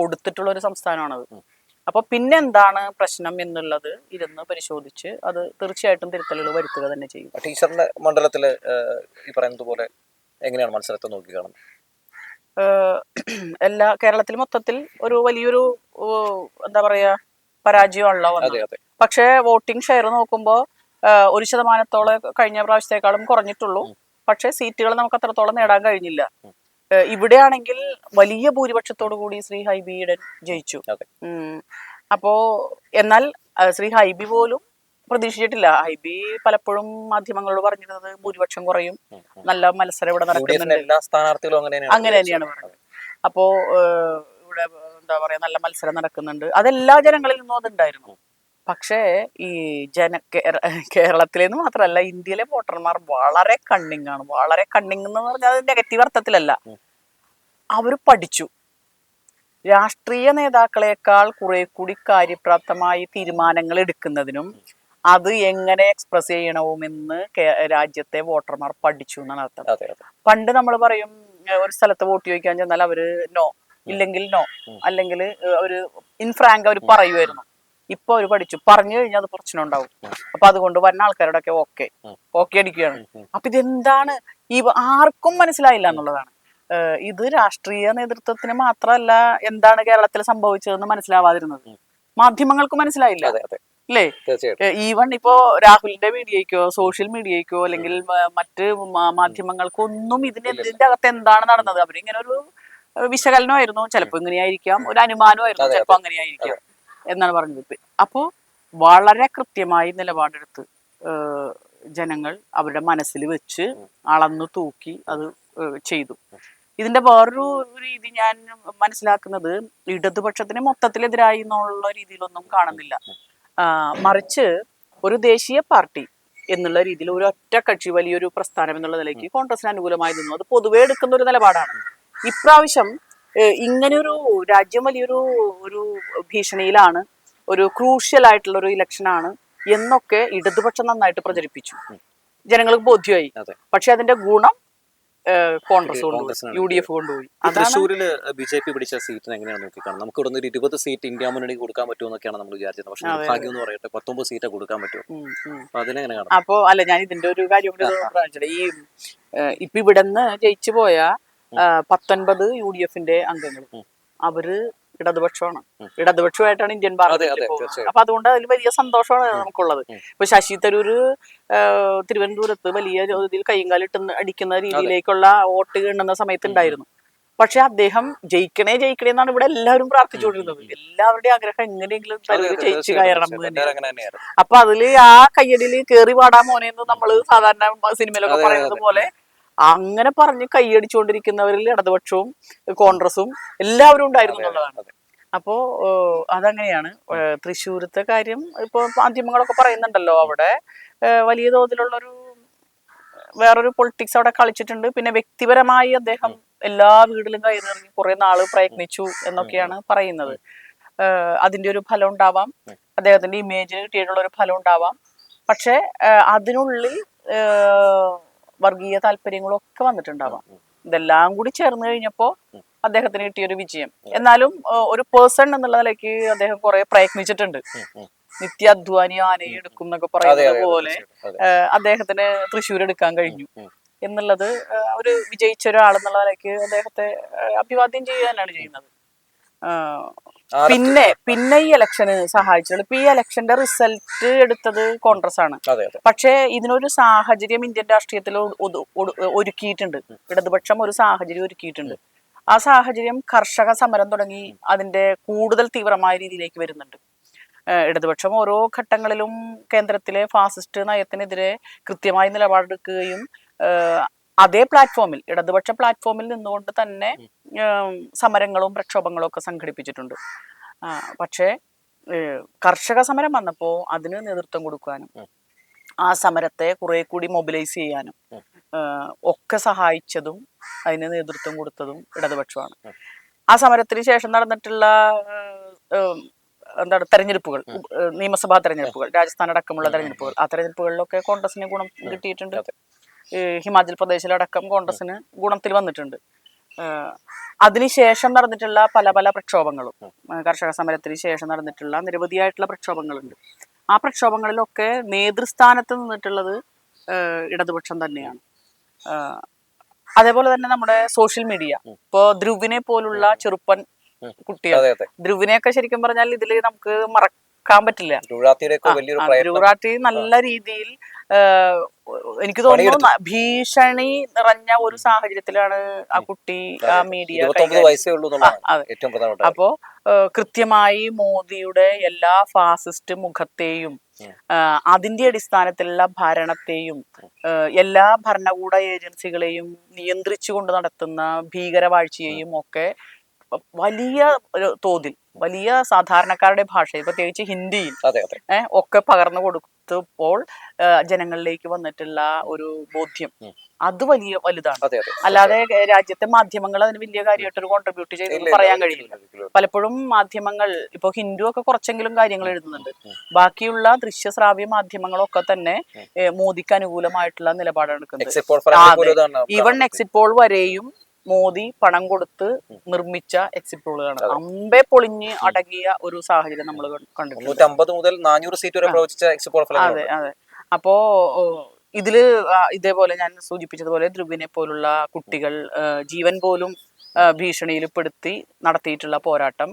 കൊടുത്തിട്ടുള്ള ഒരു സംസ്ഥാനമാണത്. അപ്പൊ പിന്നെന്താണ് പ്രശ്നം എന്നുള്ളത് ഇരുന്ന് പരിശോധിച്ച് അത് തീർച്ചയായിട്ടും തിരുത്തലുകൾ വരുത്തുക തന്നെ ചെയ്യും. ടീച്ചറിന്റെ മണ്ഡലത്തില് ഈ പറയുന്നത് പോലെ എങ്ങനെയാണ് മത്സരത്തെ നോക്കി കാണുന്നത്? എല്ലാ കേരളത്തിൽ മൊത്തത്തിൽ ഒരു വലിയൊരു എന്താ പറയാ പരാജയമാണല്ലോ വന്നത്. പക്ഷെ വോട്ടിംഗ് ഷെയർ നോക്കുമ്പോൾ 1% കഴിഞ്ഞ പ്രാവശ്യത്തെക്കാളും കുറഞ്ഞിട്ടുള്ളൂ. പക്ഷെ സീറ്റുകൾ നമുക്ക് അത്രത്തോളം നേടാൻ കഴിഞ്ഞില്ല. ഇവിടെയാണെങ്കിൽ വലിയ ഭൂരിപക്ഷത്തോടു കൂടി ശ്രീ ഹൈബി ഈഡൻ ജയിച്ചു. അപ്പോ എന്നാൽ ശ്രീ ഹൈബി പോലും പ്രതീക്ഷിച്ചിട്ടില്ല. ഹൈബി പലപ്പോഴും മാധ്യമങ്ങളോട് പറഞ്ഞിരുന്നത് ഭൂരിപക്ഷം കുറയും, നല്ല മത്സരം ഇവിടെ നടക്കുന്നുണ്ട്, അങ്ങനെ തന്നെയാണ് പറഞ്ഞത്. അപ്പോ ഇവിടെ എന്താ പറയാ നല്ല മത്സരം നടക്കുന്നുണ്ട്, അതെല്ലാ ജനങ്ങളിൽ നിന്നും അതുണ്ടായിരുന്നു. പക്ഷേ ഈ കേരളത്തിലെന്ന് മാത്രമല്ല ഇന്ത്യയിലെ വോട്ടർമാർ വളരെ കണ്ണിങ് ആണ്. വളരെ കണ്ണിങ് എന്ന് പറഞ്ഞാൽ അത് നെഗറ്റീവ് അർത്ഥത്തിലല്ല. അവർ പഠിച്ചു. രാഷ്ട്രീയ നേതാക്കളെക്കാൾ കുറെ കൂടി കാര്യപ്രാപ്തമായി തീരുമാനങ്ങൾ എടുക്കുന്നതിനും അത് എങ്ങനെ എക്സ്പ്രസ് ചെയ്യണമെന്ന് രാജ്യത്തെ വോട്ടർമാർ പഠിച്ചു എന്നാണ് അർത്ഥം. പണ്ട് നമ്മൾ പറയും ഒരു സ്ഥലത്ത് വോട്ട് ചോദിക്കാൻ ചെന്നാൽ അവര് നോ, ഇല്ലെങ്കിൽ നോ, അല്ലെങ്കിൽ ഒരു ഇൻഫ്രാങ്ക് അവർ പറയുമായിരുന്നു. ഇപ്പൊ അവര് പഠിച്ചു, പറഞ്ഞു കഴിഞ്ഞാൽ അത് പ്രശ്നം ഉണ്ടാവും. അപ്പൊ അതുകൊണ്ട് വരുന്ന ആൾക്കാരോടൊക്കെ ഓക്കെ അടിക്കുകയാണ്. അപ്പൊ ഇതെന്താണ് ആർക്കും മനസ്സിലായില്ല എന്നുള്ളതാണ്. ഇത് രാഷ്ട്രീയ നേതൃത്വത്തിന് മാത്രമല്ല എന്താണ് കേരളത്തിൽ സംഭവിച്ചതെന്ന് മനസ്സിലാവാതിരുന്നത് മാധ്യമങ്ങൾക്ക് മനസ്സിലായില്ല അല്ലേ? ഈവൺ ഇപ്പോ രാഹുലിന്റെ മീഡിയക്കോ സോഷ്യൽ മീഡിയക്കോ അല്ലെങ്കിൽ മറ്റ് മാധ്യമങ്ങൾക്കോ ഒന്നും ഇതിന്റെ അകത്ത് എന്താണ് നടന്നത് അവരിങ്ങനെ ഒരു വിശകലനമായിരുന്നു. ചിലപ്പോ ഇങ്ങനെയായിരിക്കാം, ഒരു അനുമാനമായിരുന്നു, ചിലപ്പോ അങ്ങനെയായിരിക്കാം എന്നാണ് പറഞ്ഞത്. അപ്പോ വളരെ കൃത്യമായി നിലപാടെടുത്ത് ജനങ്ങൾ അവരുടെ മനസ്സിൽ വെച്ച് അളന്നു തൂക്കി അത് ചെയ്തു. ഇതിന്റെ വേറൊരു രീതി ഞാൻ മനസ്സിലാക്കുന്നത് ഇടതുപക്ഷത്തിന് മൊത്തത്തിലെതിരായി എന്നുള്ള രീതിയിലൊന്നും കാണുന്നില്ല. മറിച്ച് ഒരു ദേശീയ പാർട്ടി എന്നുള്ള രീതിയിൽ ഒരു ഒറ്റ കക്ഷി വലിയൊരു പ്രസ്ഥാനം എന്നുള്ള നിലയ്ക്ക് കോൺഗ്രസിന് അനുകൂലമായി നിന്നു. അത് പൊതുവെ എടുക്കുന്ന ഒരു നിലപാടാണ്. ഇപ്രാവശ്യം ഇങ്ങനെയൊരു രാജ്യം വലിയൊരു ഭീഷണിയിലാണ്, ഒരു ക്രൂഷ്യൽ ആയിട്ടുള്ള ഒരു ഇലക്ഷനാണ് എന്നൊക്കെ ഇടതുപക്ഷം നന്നായിട്ട് പ്രചരിപ്പിച്ചു, ജനങ്ങൾക്ക് ബോധ്യമായി. പക്ഷെ അതിന്റെ ഗുണം കോൺഗ്രസ് കൊണ്ടുപോയി, UDF കൊണ്ടുപോയി. തൃശ്ശൂരില് BJP പിടിച്ച സീറ്റിന് എങ്ങനെയാണ് നോക്കിക്കാണുന്നത്? നമുക്ക് ഇവിടെ ഒരു 20 സീറ്റ് ഇന്ത്യ മുന്നണി കൊടുക്കാൻ പറ്റുമെന്നൊക്കെയാണ് നമ്മൾ വിചാരിച്ചത്. പക്ഷെ ഭാഗ്യം എന്ന് പറയട്ടെ 19 സീറ്റ് കൊടുക്കാൻ പറ്റുമോ? അതിനെങ്ങനെയാണ്? അപ്പൊ അല്ല, ഞാൻ ഇതിന്റെ ഒരു കാര്യം കൂടി ഈ ഇപ്പൊ ഇവിടെ നിന്ന് ജയിച്ചു പോയ 19 UDF-ന്റെ അംഗങ്ങൾ അവര് ഇടതുപക്ഷമായിട്ടാണ് ഇന്ത്യൻ പാർലമെന്റിൽ പോകുന്നത്. അപ്പൊ അതുകൊണ്ട് അതിൽ വലിയ സന്തോഷമാണ് നമുക്കുള്ളത്. ഇപ്പൊ ശശി തരൂര് തിരുവനന്തപുരത്ത് വലിയ രീതിയിൽ കയ്യും കാലിട്ട് അടിക്കുന്ന രീതിയിലേക്കുള്ള വോട്ട് എണ്ണുന്ന സമയത്ത് ഉണ്ടായിരുന്നു. പക്ഷെ അദ്ദേഹം ജയിക്കണേ എന്നാണ് ഇവിടെ എല്ലാവരും പ്രാർത്ഥിച്ചുകൊണ്ടിരുന്നത്. എല്ലാവരുടെയും ആഗ്രഹം എങ്ങനെയെങ്കിലും ജയിച്ചു കയറണം എന്ന് തന്നെയാണ്. അപ്പൊ അതില് ആ കയ്യടിയില് കേറി പാടാൻ മോനെന്ന് നമ്മള് സാധാരണ സിനിമയിലൊക്കെ പറയുന്നത് പോലെ അങ്ങനെ പറഞ്ഞ് കൈയടിച്ചുകൊണ്ടിരിക്കുന്നവരിൽ ഇടതുപക്ഷവും കോൺഗ്രസും എല്ലാവരും ഉണ്ടായിരുന്നു എന്നുള്ളതാണ്. അപ്പോ അതങ്ങനെയാണ്. തൃശ്ശൂരത്തെ കാര്യം ഇപ്പൊ മാധ്യമങ്ങളൊക്കെ പറയുന്നുണ്ടല്ലോ, അവിടെ വലിയ തോതിലുള്ളൊരു വേറൊരു പൊളിറ്റിക്സ് അവിടെ കളിച്ചിട്ടുണ്ട്. പിന്നെ വ്യക്തിപരമായി അദ്ദേഹം എല്ലാ വീട്ടിലും കയറിയിറങ്ങി കുറെ നാള് പ്രയത്നിച്ചു എന്നൊക്കെയാണ് പറയുന്നത്. അതിന്റെ ഒരു ഫലം ഉണ്ടാവാം, അദ്ദേഹത്തിന്റെ ഇമേജിന് കിട്ടിയിട്ടുള്ള ഒരു ഫലം ഉണ്ടാവാം. പക്ഷെ അതിനുള്ളിൽ വർഗീയ താല്പര്യങ്ങളൊക്കെ വന്നിട്ടുണ്ടാവാം. ഇതെല്ലാം കൂടി ചേർന്ന് കഴിഞ്ഞപ്പോ അദ്ദേഹത്തിന് കിട്ടിയൊരു വിജയം. എന്നാലും ഒരു പേഴ്സൺ എന്നുള്ള നിലയ്ക്ക് അദ്ദേഹം കുറെ പ്രയത്നിച്ചിട്ടുണ്ട്. നിത്യാധ്വാനി ആനയെ എടുക്കും എന്നൊക്കെ പറയുന്നത് പോലെ അദ്ദേഹത്തിന് തൃശ്ശൂർ എടുക്കാൻ കഴിഞ്ഞു എന്നുള്ളത് ഒരു വിജയിച്ച ഒരാളെന്നുള്ള നിലയ്ക്ക് അദ്ദേഹത്തെ അഭിവാദ്യം ചെയ്യാനാണ് ചെയ്യുന്നത്. പിന്നെ ഈ ഇലക്ഷന് സഹായിച്ചുള്ളൂ. ഇപ്പൊ ഈ ഇലക്ഷന്റെ റിസൾട്ട് എടുത്തത് കോൺഗ്രസ് ആണ്. പക്ഷെ ഇതിനൊരു സാഹചര്യം ഇന്ത്യൻ രാഷ്ട്രീയത്തിൽ ഒരുക്കിയിട്ടുണ്ട്. ഇടതുപക്ഷം ഒരു സാഹചര്യം ഒരുക്കിയിട്ടുണ്ട്. ആ സാഹചര്യം കർഷക സമരം തുടങ്ങി അതിന്റെ കൂടുതൽ തീവ്രമായ രീതിയിലേക്ക് വരുന്നുണ്ട്. ഇടതുപക്ഷം ഓരോ ഘട്ടങ്ങളിലും കേന്ദ്രത്തിലെ ഫാസിസ്റ്റ് നയത്തിനെതിരെ കൃത്യമായി നിലപാടെടുക്കുകയും അതേ പ്ലാറ്റ്ഫോമിൽ ഇടതുപക്ഷ പ്ലാറ്റ്ഫോമിൽ നിന്നുകൊണ്ട് തന്നെ സമരങ്ങളും പ്രക്ഷോഭങ്ങളും ഒക്കെ സംഘടിപ്പിച്ചിട്ടുണ്ട്. പക്ഷേ കർഷക സമരം വന്നപ്പോൾ അതിന് നേതൃത്വം കൊടുക്കാനും ആ സമരത്തെ കുറെ കൂടി മൊബിലൈസ് ചെയ്യാനും ഒക്കെ സഹായിച്ചതും അതിന് നേതൃത്വം കൊടുത്തതും ഇടതുപക്ഷമാണ്. ആ സമരത്തിന് ശേഷം നടന്നിട്ടുള്ള എന്താണ് തെരഞ്ഞെടുപ്പുകൾ, നിയമസഭാ തെരഞ്ഞെടുപ്പുകൾ, രാജസ്ഥാൻ അടക്കമുള്ള തെരഞ്ഞെടുപ്പുകൾ, ആ തെരഞ്ഞെടുപ്പുകളിലൊക്കെ കോൺഗ്രസിന് ഗുണം കിട്ടിയിട്ടുണ്ട്. ഹിമാചൽ പ്രദേശിലടക്കം കോൺഗ്രസിന് ഗുണത്തിൽ വന്നിട്ടുണ്ട്. അതിനുശേഷം നടന്നിട്ടുള്ള പല പല പ്രക്ഷോഭങ്ങളും, കർഷക സമരത്തിന് ശേഷം നടന്നിട്ടുള്ള നിരവധിയായിട്ടുള്ള പ്രക്ഷോഭങ്ങളുണ്ട്. ആ പ്രക്ഷോഭങ്ങളിലൊക്കെ നേതൃസ്ഥാനത്ത് നിന്നിട്ടുള്ളത് ഇടതുപക്ഷം തന്നെയാണ്. അതേപോലെ തന്നെ നമ്മുടെ സോഷ്യൽ മീഡിയ, ഇപ്പോ ധ്രുവിനെ പോലുള്ള ചെറുപ്പൻ കുട്ടികൾ, ധ്രുവിനെയൊക്കെ ശരിക്കും പറഞ്ഞാൽ ഇതില് നമുക്ക് മറക്കാൻ പറ്റില്ല. ധ്രുവറാട്ടി നല്ല രീതിയിൽ എനിക്ക് തോന്നുന്നു ഭീഷണി നിറഞ്ഞ ഒരു സാഹചര്യത്തിലാണ് ആ കുട്ടി ആ മീഡിയ. അപ്പോ കൃത്യമായി മോദിയുടെ എല്ലാ ഫാസിസ്റ്റ് മുഖത്തെയും അതിന്റെ അടിസ്ഥാനത്തിലുള്ള ഭരണത്തെയും എല്ലാ ഭരണകൂട ഏജൻസികളെയും നിയന്ത്രിച്ചുകൊണ്ട് നടത്തുന്ന ഭീകരവാഴ്ചയെയും ഒക്കെ വലിയ തോതിൽ, വലിയ സാധാരണക്കാരുടെ ഭാഷയിൽ, പ്രത്യേകിച്ച് ഹിന്ദിയിൽ ഒക്കെ പകർന്നു കൊടുത്തപ്പോൾ ജനങ്ങളിലേക്ക് വന്നിട്ടുള്ള ഒരു ബോധ്യം അത് വലുതാണ്. അല്ലാതെ രാജ്യത്തെ മാധ്യമങ്ങൾ അതിന് വലിയ കാര്യമായിട്ടൊരു കോൺട്രിബ്യൂട്ട് ചെയ്തെന്ന് പറയാൻ കഴിയില്ല. പലപ്പോഴും മാധ്യമങ്ങൾ ഇപ്പൊ ഹിന്ദു ഒക്കെ കുറച്ചെങ്കിലും കാര്യങ്ങൾ എഴുതുന്നുണ്ട്. ബാക്കിയുള്ള ദൃശ്യശ്രാവ്യ മാധ്യമങ്ങളൊക്കെ തന്നെ മോദിക്ക് അനുകൂലമായിട്ടുള്ള നിലപാടാണ് എടുക്കുന്നത്. ഈവൻ എക്സിറ്റ് പോൾ വരെയും മോദി പണം കൊടുത്ത് നിർമ്മിച്ച എക്സിറ്റ് പോളുകളാണ്. അമ്പെ പൊളിഞ്ഞ് അടങ്ങിയ ഒരു സാഹചര്യം നമ്മൾ കണ്ടിട്ടുണ്ട്. 150 മുതൽ 400 സീറ്റ് വരെ പ്രവചിച്ച എക്സിറ്റ് പോൾ ഫലങ്ങൾ. അതെ. അപ്പോ ഇതില് ഇതേപോലെ ഞാൻ സൂചിപ്പിച്ചതുപോലെ ധ്രുവിനെ പോലുള്ള കുട്ടികൾ ജീവൻ പോലും ഭീഷണിയിൽപ്പെടുത്തി നടത്തിയിട്ടുള്ള പോരാട്ടം,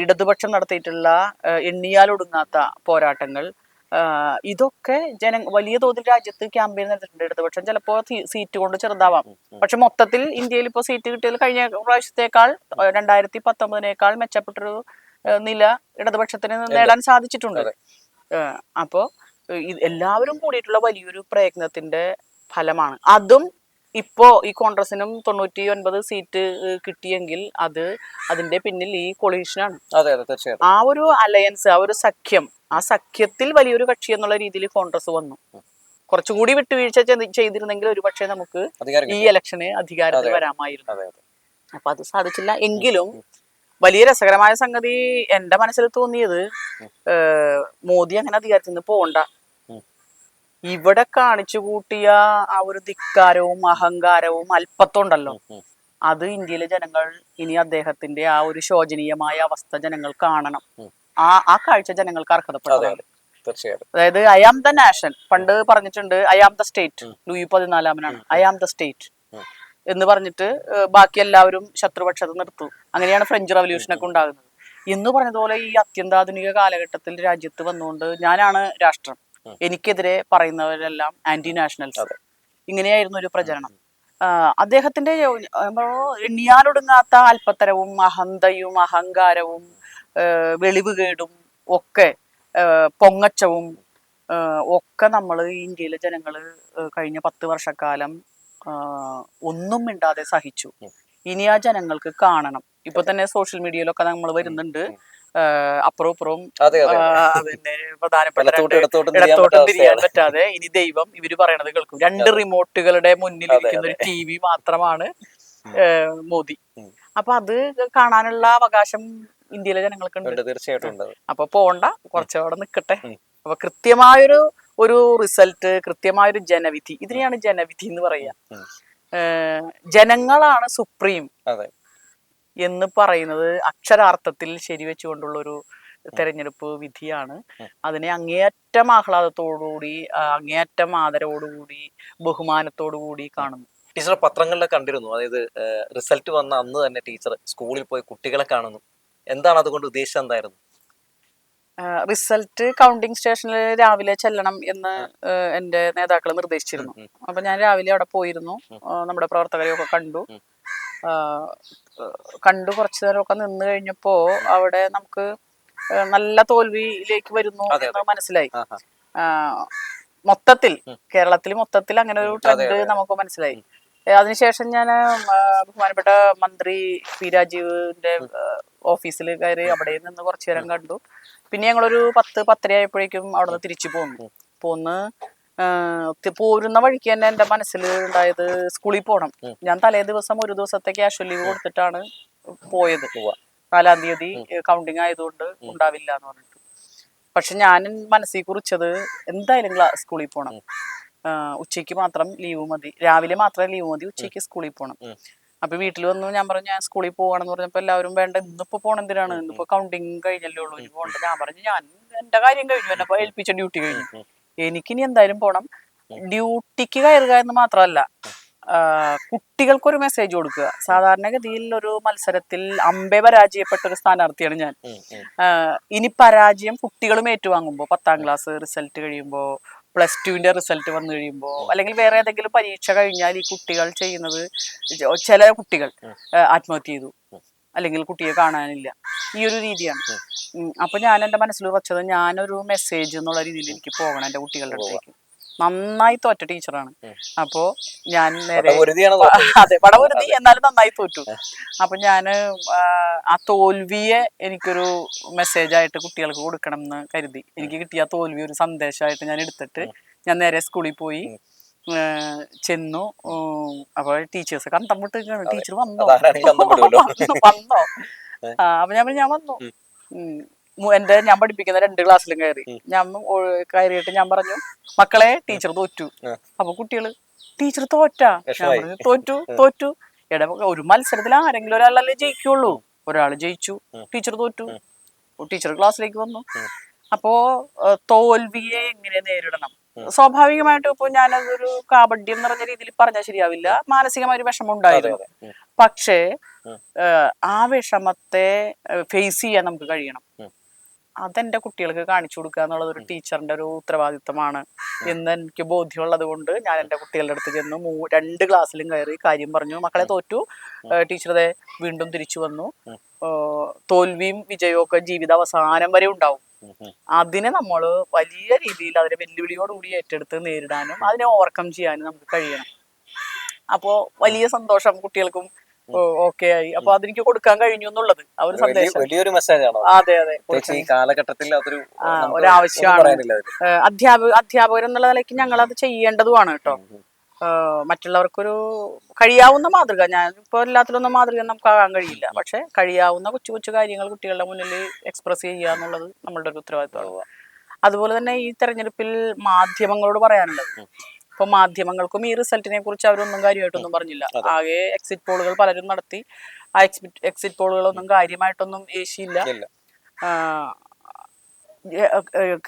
ഇടതുപക്ഷം നടത്തിയിട്ടുള്ള എണ്ണിയാലൊടുങ്ങാത്ത പോരാട്ടങ്ങൾ, ഇതൊക്കെ വലിയ തോതിൽ രാജ്യത്ത് ക്യാമ്പയിൻ നടത്തിയിട്ടുണ്ട്. ഇടതുപക്ഷം ചിലപ്പോ സീറ്റ് കൊണ്ട് ചെറുതാവാം, പക്ഷെ മൊത്തത്തിൽ ഇന്ത്യയിൽ ഇപ്പോൾ സീറ്റ് കിട്ടിയത് കഴിഞ്ഞ പ്രാവശ്യത്തേക്കാൾ 2019 മെച്ചപ്പെട്ടൊരു നില ഇടതുപക്ഷത്തിന് നേടാൻ സാധിച്ചിട്ടുണ്ട്. അപ്പോ എല്ലാവരും കൂടിയിട്ടുള്ള വലിയൊരു പ്രയത്നത്തിന്റെ ഫലമാണ്. അതും ഇപ്പോ ഈ കോൺഗ്രസിനും 99 സീറ്റ് കിട്ടിയെങ്കിൽ അതിന്റെ പിന്നിൽ ഈ കൊളീഷനാണ്. ആ ഒരു അലയൻസ്, ആ ഒരു സഖ്യം, ആ സഖ്യത്തിൽ വലിയൊരു കക്ഷി എന്നുള്ള രീതിയിൽ കോൺഗ്രസ് വന്നു. കുറച്ചുകൂടി വിട്ടുവീഴ്ച ചെയ്തിരുന്നെങ്കിൽ ഒരുപക്ഷെ നമുക്ക് ഈ ഇലക്ഷന് അധികാരത്തിൽ വരാമായിരുന്നു. അപ്പൊ അത് സാധിച്ചില്ല. എങ്കിലും വലിയ രസകരമായ സംഗതി എന്റെ മനസ്സിൽ തോന്നിയത്, മോദി അങ്ങനെ അധികാരത്തിൽ നിന്ന് പോകണ്ട, ഇവിടെ കാണിച്ചു കൂട്ടിയ ആ ഒരു ധിക്കാരവും അഹങ്കാരവും അല്പത്തുണ്ടല്ലോ, അത് ഇന്ത്യയിലെ ജനങ്ങൾ ഇനി അദ്ദേഹത്തിന്റെ ആ ഒരു ശോചനീയമായ അവസ്ഥ ജനങ്ങൾ കാണണം. ആ കാഴ്ച ജനങ്ങൾക്ക് അർഹതപ്പെട്ടതാണ്. അതായത് ഐ ആം ദ നാഷൻ, പണ്ട് പറഞ്ഞിട്ടുണ്ട് I am the state, Louis 14 I am the state എന്ന് പറഞ്ഞിട്ട് ബാക്കി എല്ലാവരും ശത്രുപക്ഷത്ത് നിർത്തും. അങ്ങനെയാണ് ഫ്രഞ്ച് റവല്യൂഷനൊക്കെ ഉണ്ടാകുന്നത്. എന്ന് പറഞ്ഞതുപോലെ ഈ അത്യന്താധുനിക കാലഘട്ടത്തിൽ രാജ്യത്ത് വന്നുകൊണ്ട് ഞാനാണ് രാഷ്ട്രം, എനിക്കെതിരെ പറയുന്നവരെല്ലാം ആന്റി നാഷണൽസ്, ഇങ്ങനെയായിരുന്നു ഒരു പ്രചരണം. അദ്ദേഹത്തിന്റെ എണ്ണിയാലൊടുങ്ങാത്ത അല്പത്തരവും അഹന്തയും അഹങ്കാരവും വെളിവുകേടും ഒക്കെ പൊങ്ങച്ചവും ഒക്കെ നമ്മൾ ഇന്ത്യയിലെ ജനങ്ങൾ കഴിഞ്ഞ 10 വർഷക്കാലം ഒന്നും മിണ്ടാതെ സഹിച്ചു. ഇനി ആ ജനങ്ങൾക്ക് കാണണം. ഇപ്പൊ തന്നെ സോഷ്യൽ മീഡിയയിലൊക്കെ നമ്മൾ വരുന്നുണ്ട്, അപ്പുറവും ഇപ്പുറവും അതിന്റെ പ്രധാനപ്പെട്ട ഇടത്തോട്ടും തിരിയാൻ പറ്റാതെ ഇനി ദൈവം ഇവര് പറയണത് കേൾക്കും. 2 റിമോട്ടുകളുടെ മുന്നിൽ ഇരിക്കുന്ന ഒരു TV മാത്രമാണ് മോദി. അപ്പൊ അത് കാണാനുള്ള അവകാശം ഇന്ത്യയിലെ ജനങ്ങൾക്കുണ്ട്. തീർച്ചയായിട്ടും. അപ്പൊ പോണ്ട, കുറച്ചവിടെ നിക്കട്ടെ. അപ്പൊ കൃത്യമായൊരു റിസൾട്ട്, കൃത്യമായൊരു ജനവിധി, ഇതിനെയാണ് ജനവിധി എന്ന് പറയുക. ജനങ്ങളാണ് സുപ്രീം എന്ന് പറയുന്നത് അക്ഷരാർത്ഥത്തിൽ ശരിവെച്ചുകൊണ്ടുള്ള ഒരു തെരഞ്ഞെടുപ്പ് വിധിയാണ്. അതിനെ അങ്ങേയറ്റം ആഹ്ലാദത്തോടുകൂടി, അങ്ങേയറ്റം ആദരവോടുകൂടി, ബഹുമാനത്തോടുകൂടി കാണുന്നു. ടീച്ചർ പത്രങ്ങളിലെ കണ്ടിരുന്നു, അതായത് റിസൾട്ട് വന്ന അന്ന് തന്നെ ടീച്ചർ സ്കൂളിൽ പോയി കുട്ടികളെ കാണുന്നു. എന്താണ് അതുകൊണ്ട് ഉദ്ദേശം എന്തായിരുന്നു? റിസൾട്ട് കൗണ്ടിങ് സ്റ്റേഷനിൽ രാവിലെ ചെല്ലണം എന്ന് എന്റെ നേതാക്കൾ നിർദ്ദേശിച്ചിരുന്നു. അപ്പൊ ഞാൻ രാവിലെ അവിടെ പോയിരുന്നു, നമ്മുടെ പ്രവർത്തകരെയൊക്കെ കണ്ടു. കണ്ടു കുറച്ചു നേരമൊക്കെ നിന്ന് കഴിഞ്ഞപ്പോ അവിടെ നമുക്ക് നല്ല തോൽവിയിലേക്ക് വരുന്നു എന്ന് മനസ്സിലായി. മൊത്തത്തിൽ കേരളത്തിൽ മൊത്തത്തിൽ അങ്ങനെ ഒരു ട്രെൻഡ് നമുക്ക് മനസ്സിലായി. അതിനുശേഷം ഞാൻ ബഹുമാനപ്പെട്ട മന്ത്രി പി രാജീവിന്റെ ഓഫീസിൽ കയറി അവിടെ നിന്ന് കുറച്ചു നേരം കണ്ടു. പിന്നെ ഞങ്ങളൊരു 10-10:30 ആയപ്പോഴേക്കും അവിടെ നിന്ന് തിരിച്ചു പോന്ന് പോരുന്ന വഴിക്ക് തന്നെ എൻ്റെ മനസ്സിൽ ഉണ്ടായത് സ്കൂളിൽ പോകണം. ഞാൻ തലേ ദിവസം ഒരു ദിവസത്തെ ക്യാഷ്വൽ ലീവ് കൊടുത്തിട്ടാണ് പോയത്. 4-ാം തീയതി കൗണ്ടിങ് ആയതുകൊണ്ട് ഉണ്ടാവില്ല എന്ന് പറഞ്ഞിട്ട്. പക്ഷെ ഞാൻ മനസ്സിൽ കുറിച്ചത് എന്തായാലും സ്കൂളിൽ പോകണം. ഉച്ചയ്ക്ക് മാത്രം ലീവ് മതി, രാവിലെ മാത്രം ലീവ് മതി, ഉച്ചയ്ക്ക് സ്കൂളിൽ പോകണം. അപ്പൊ വീട്ടിൽ വന്നു ഞാൻ പറഞ്ഞു ഞാൻ സ്കൂളിൽ പോവാണെന്ന് പറഞ്ഞപ്പോ എല്ലാവരും വേണ്ട ഇന്നിപ്പോ പോകണം എന്തിനാണ്, ഇന്നിപ്പോ കൗണ്ടിങ് കഴിഞ്ഞല്ലേ ഉള്ളൂ, ഇനി പോകണ്ട. ഞാൻ പറഞ്ഞു ഞാൻ എന്റെ കാര്യം കഴിഞ്ഞു, എന്നെ ഏൽപ്പിച്ച ഡ്യൂട്ടി കഴിഞ്ഞു, എനിക്കിനി എന്തായാലും പോകണം. ഡ്യൂട്ടിക്ക് കയറുക എന്ന് മാത്രമല്ല കുട്ടികൾക്കൊരു മെസ്സേജ് കൊടുക്കുക. സാധാരണഗതിയിൽ ഒരു മത്സരത്തിൽ അമ്പെ പരാജയപ്പെട്ട ഒരു സ്ഥാനാർത്ഥിയാണ് ഞാൻ. ഇനി പരാജയം കുട്ടികളും ഏറ്റുവാങ്ങുമ്പോൾ 10ാം ക്ലാസ് റിസൾട്ട് കഴിയുമ്പോൾ, +2ന്റെ റിസൾട്ട് വന്നു കഴിയുമ്പോൾ, അല്ലെങ്കിൽ വേറെ ഏതെങ്കിലും പരീക്ഷ കഴിഞ്ഞാൽ ഈ കുട്ടികൾ ചെയ്യുന്നത്, ചില കുട്ടികൾ ആത്മഹത്യ ചെയ്തു, അല്ലെങ്കിൽ കുട്ടിയെ കാണാനില്ല, ഈ ഒരു രീതിയാണ്. അപ്പൊ ഞാൻ എൻ്റെ മനസ്സിൽ വെച്ചത് ഞാനൊരു മെസ്സേജ് എന്നുള്ള രീതിയിൽ എനിക്ക് പോകണം എൻ്റെ കുട്ടികളുടെ അടുത്തേക്ക്. നന്നായി തോറ്റ ടീച്ചറാണ്. അപ്പോ ഞാൻ നേരെ അതെ പടപൊരുതി എന്നാലും നന്നായി തോറ്റു. അപ്പൊ ഞാന് ആ തോൽവിയെ എനിക്കൊരു മെസ്സേജായിട്ട് കുട്ടികൾക്ക് കൊടുക്കണം എന്ന് കരുതി. എനിക്ക് കിട്ടിയ തോൽവി ഒരു സന്ദേശമായിട്ട് ഞാൻ എടുത്തിട്ട് ഞാൻ നേരെ സ്കൂളിൽ പോയി ചെന്നു. അപ്പൊ ടീച്ചേഴ്സ് കണ്ടം വിട്ട് ടീച്ചർ വന്നോ വന്നോ അപ്പൊ ഞാൻ വന്നു. ഞാൻ പഠിപ്പിക്കുന്ന 2 ക്ലാസ്സിലും കയറി. ഞാൻ കയറിയിട്ട് ഞാൻ പറഞ്ഞു മക്കളെ ടീച്ചർ തോറ്റു. അപ്പൊ കുട്ടികള് ടീച്ചർ തോറ്റാ? ഞാൻ പറഞ്ഞു തോറ്റു. ഒരു മത്സരത്തിൽ ആരെങ്കിലും ഒരാളല്ലേ ജയിക്കുള്ളൂ, ഒരാൾ ജയിച്ചു, ടീച്ചർ തോറ്റു. ടീച്ചർ ക്ലാസ്സിലേക്ക് വന്നു. അപ്പോ തോൽവിയെ എങ്ങനെ നേരിടണം, സ്വാഭാവികമായിട്ടും ഇപ്പൊ ഞാനതൊരു കാപഡ്യം എന്ന് പറഞ്ഞ രീതിയിൽ പറഞ്ഞാൽ ശരിയാവില്ല, മാനസികമായ ഒരു വിഷമം ഉണ്ടായിരുന്നു. പക്ഷേ ആ വിഷമത്തെ ഫേസ് ചെയ്യാൻ നമുക്ക് കഴിയണം. അതെന്റെ കുട്ടികൾക്ക് കാണിച്ചു കൊടുക്കുക എന്നുള്ളത് ഒരു ടീച്ചറിന്റെ ഒരു ഉത്തരവാദിത്തമാണ് എന്ന് എനിക്ക് ബോധ്യമുള്ളത് കൊണ്ട് ഞാൻ എൻ്റെ കുട്ടികളുടെ അടുത്ത് ചെന്നു. 2 ക്ലാസ്സിലും കയറി കാര്യം പറഞ്ഞു. മക്കളെ തോറ്റു, ടീച്ചറെ വീണ്ടും തിരിച്ചു വന്നു. തോൽവിയും വിജയവും ഒക്കെ ജീവിത അവസാനം വരെ ഉണ്ടാവും. അതിനെ നമ്മൾ വലിയ രീതിയിൽ അതിനെ വെല്ലുവിളിയോടുകൂടി ഏറ്റെടുത്ത് നേരിടാനും അതിനെ ഓവർകം ചെയ്യാനും നമുക്ക് കഴിയണം. അപ്പോ വലിയ സന്തോഷം കുട്ടികൾക്കും ഓക്കെ ആയി. അപ്പൊ അതെനിക്ക് കൊടുക്കാൻ കഴിഞ്ഞു എന്നുള്ളത് ആ ഒരു സന്ദേശം വലിയൊരു മെസ്സേജാണ്. അതെ ഈ കാലഘട്ടത്തിൽ അതൊരു ഒരാവശ്യമാണ്. അധ്യാപകർ എന്നുള്ള നിലയ്ക്ക് ഞങ്ങൾ അത് ചെയ്യേണ്ടതുമാണ് കേട്ടോ. മറ്റുള്ളവർക്കൊരു കഴിയാവുന്ന മാതൃക, ഞാൻ ഇപ്പൊ എല്ലാത്തിലൊന്നും മാതൃക നമുക്ക് ആകാൻ കഴിയില്ല, പക്ഷെ കഴിയാവുന്ന കൊച്ചു കൊച്ചു കാര്യങ്ങൾ കുട്ടികളുടെ മുന്നിൽ എക്സ്പ്രസ് ചെയ്യുക എന്നുള്ളത് നമ്മളുടെ ഒരു ഉത്തരവാദിത്വമാണ്. അതുപോലെ തന്നെ ഈ തെരഞ്ഞെടുപ്പിൽ മാധ്യമങ്ങളോട് പറയാനുള്ളത്, ഇപ്പൊ മാധ്യമങ്ങൾക്കും ഈ റിസൾട്ടിനെ കുറിച്ച് അവരൊന്നും കാര്യമായിട്ടൊന്നും പറഞ്ഞില്ല. ആകെ എക്സിറ്റ് പോളുകൾ പലരും നടത്തി. ആ എക്സിറ്റ് പോളുകളൊന്നും കാര്യമായിട്ടൊന്നും ഏശിയില്ല.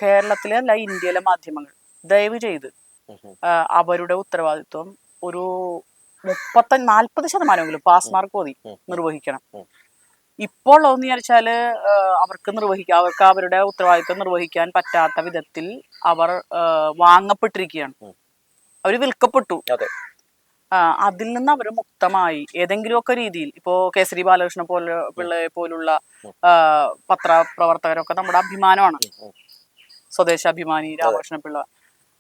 കേരളത്തിലെ അല്ല ഇന്ത്യയിലെ മാധ്യമങ്ങൾ ദയവ് ചെയ്ത് അവരുടെ ഉത്തരവാദിത്വം ഒരു 40% പാസ് മാർക്ക് മതി നിർവഹിക്കണം. ഇപ്പോൾ എന്ന് വിചാരിച്ചാല് അവർക്ക് അവരുടെ ഉത്തരവാദിത്വം നിർവഹിക്കാൻ പറ്റാത്ത വിധത്തിൽ അവർ വാങ്ങപ്പെട്ടിരിക്കുകയാണ്, അവര് വിൽക്കപ്പെട്ടു. അതിൽ നിന്ന് അവർ മുക്തമായി ഏതെങ്കിലുമൊക്കെ രീതിയിൽ, ഇപ്പോ കേസരി ബാലകൃഷ്ണ പിള്ളയെ പോലുള്ള പത്രപ്രവർത്തകരൊക്കെ നമ്മുടെ അഭിമാനമാണ്, സ്വദേശാഭിമാനി രാമകൃഷ്ണ പിള്ള.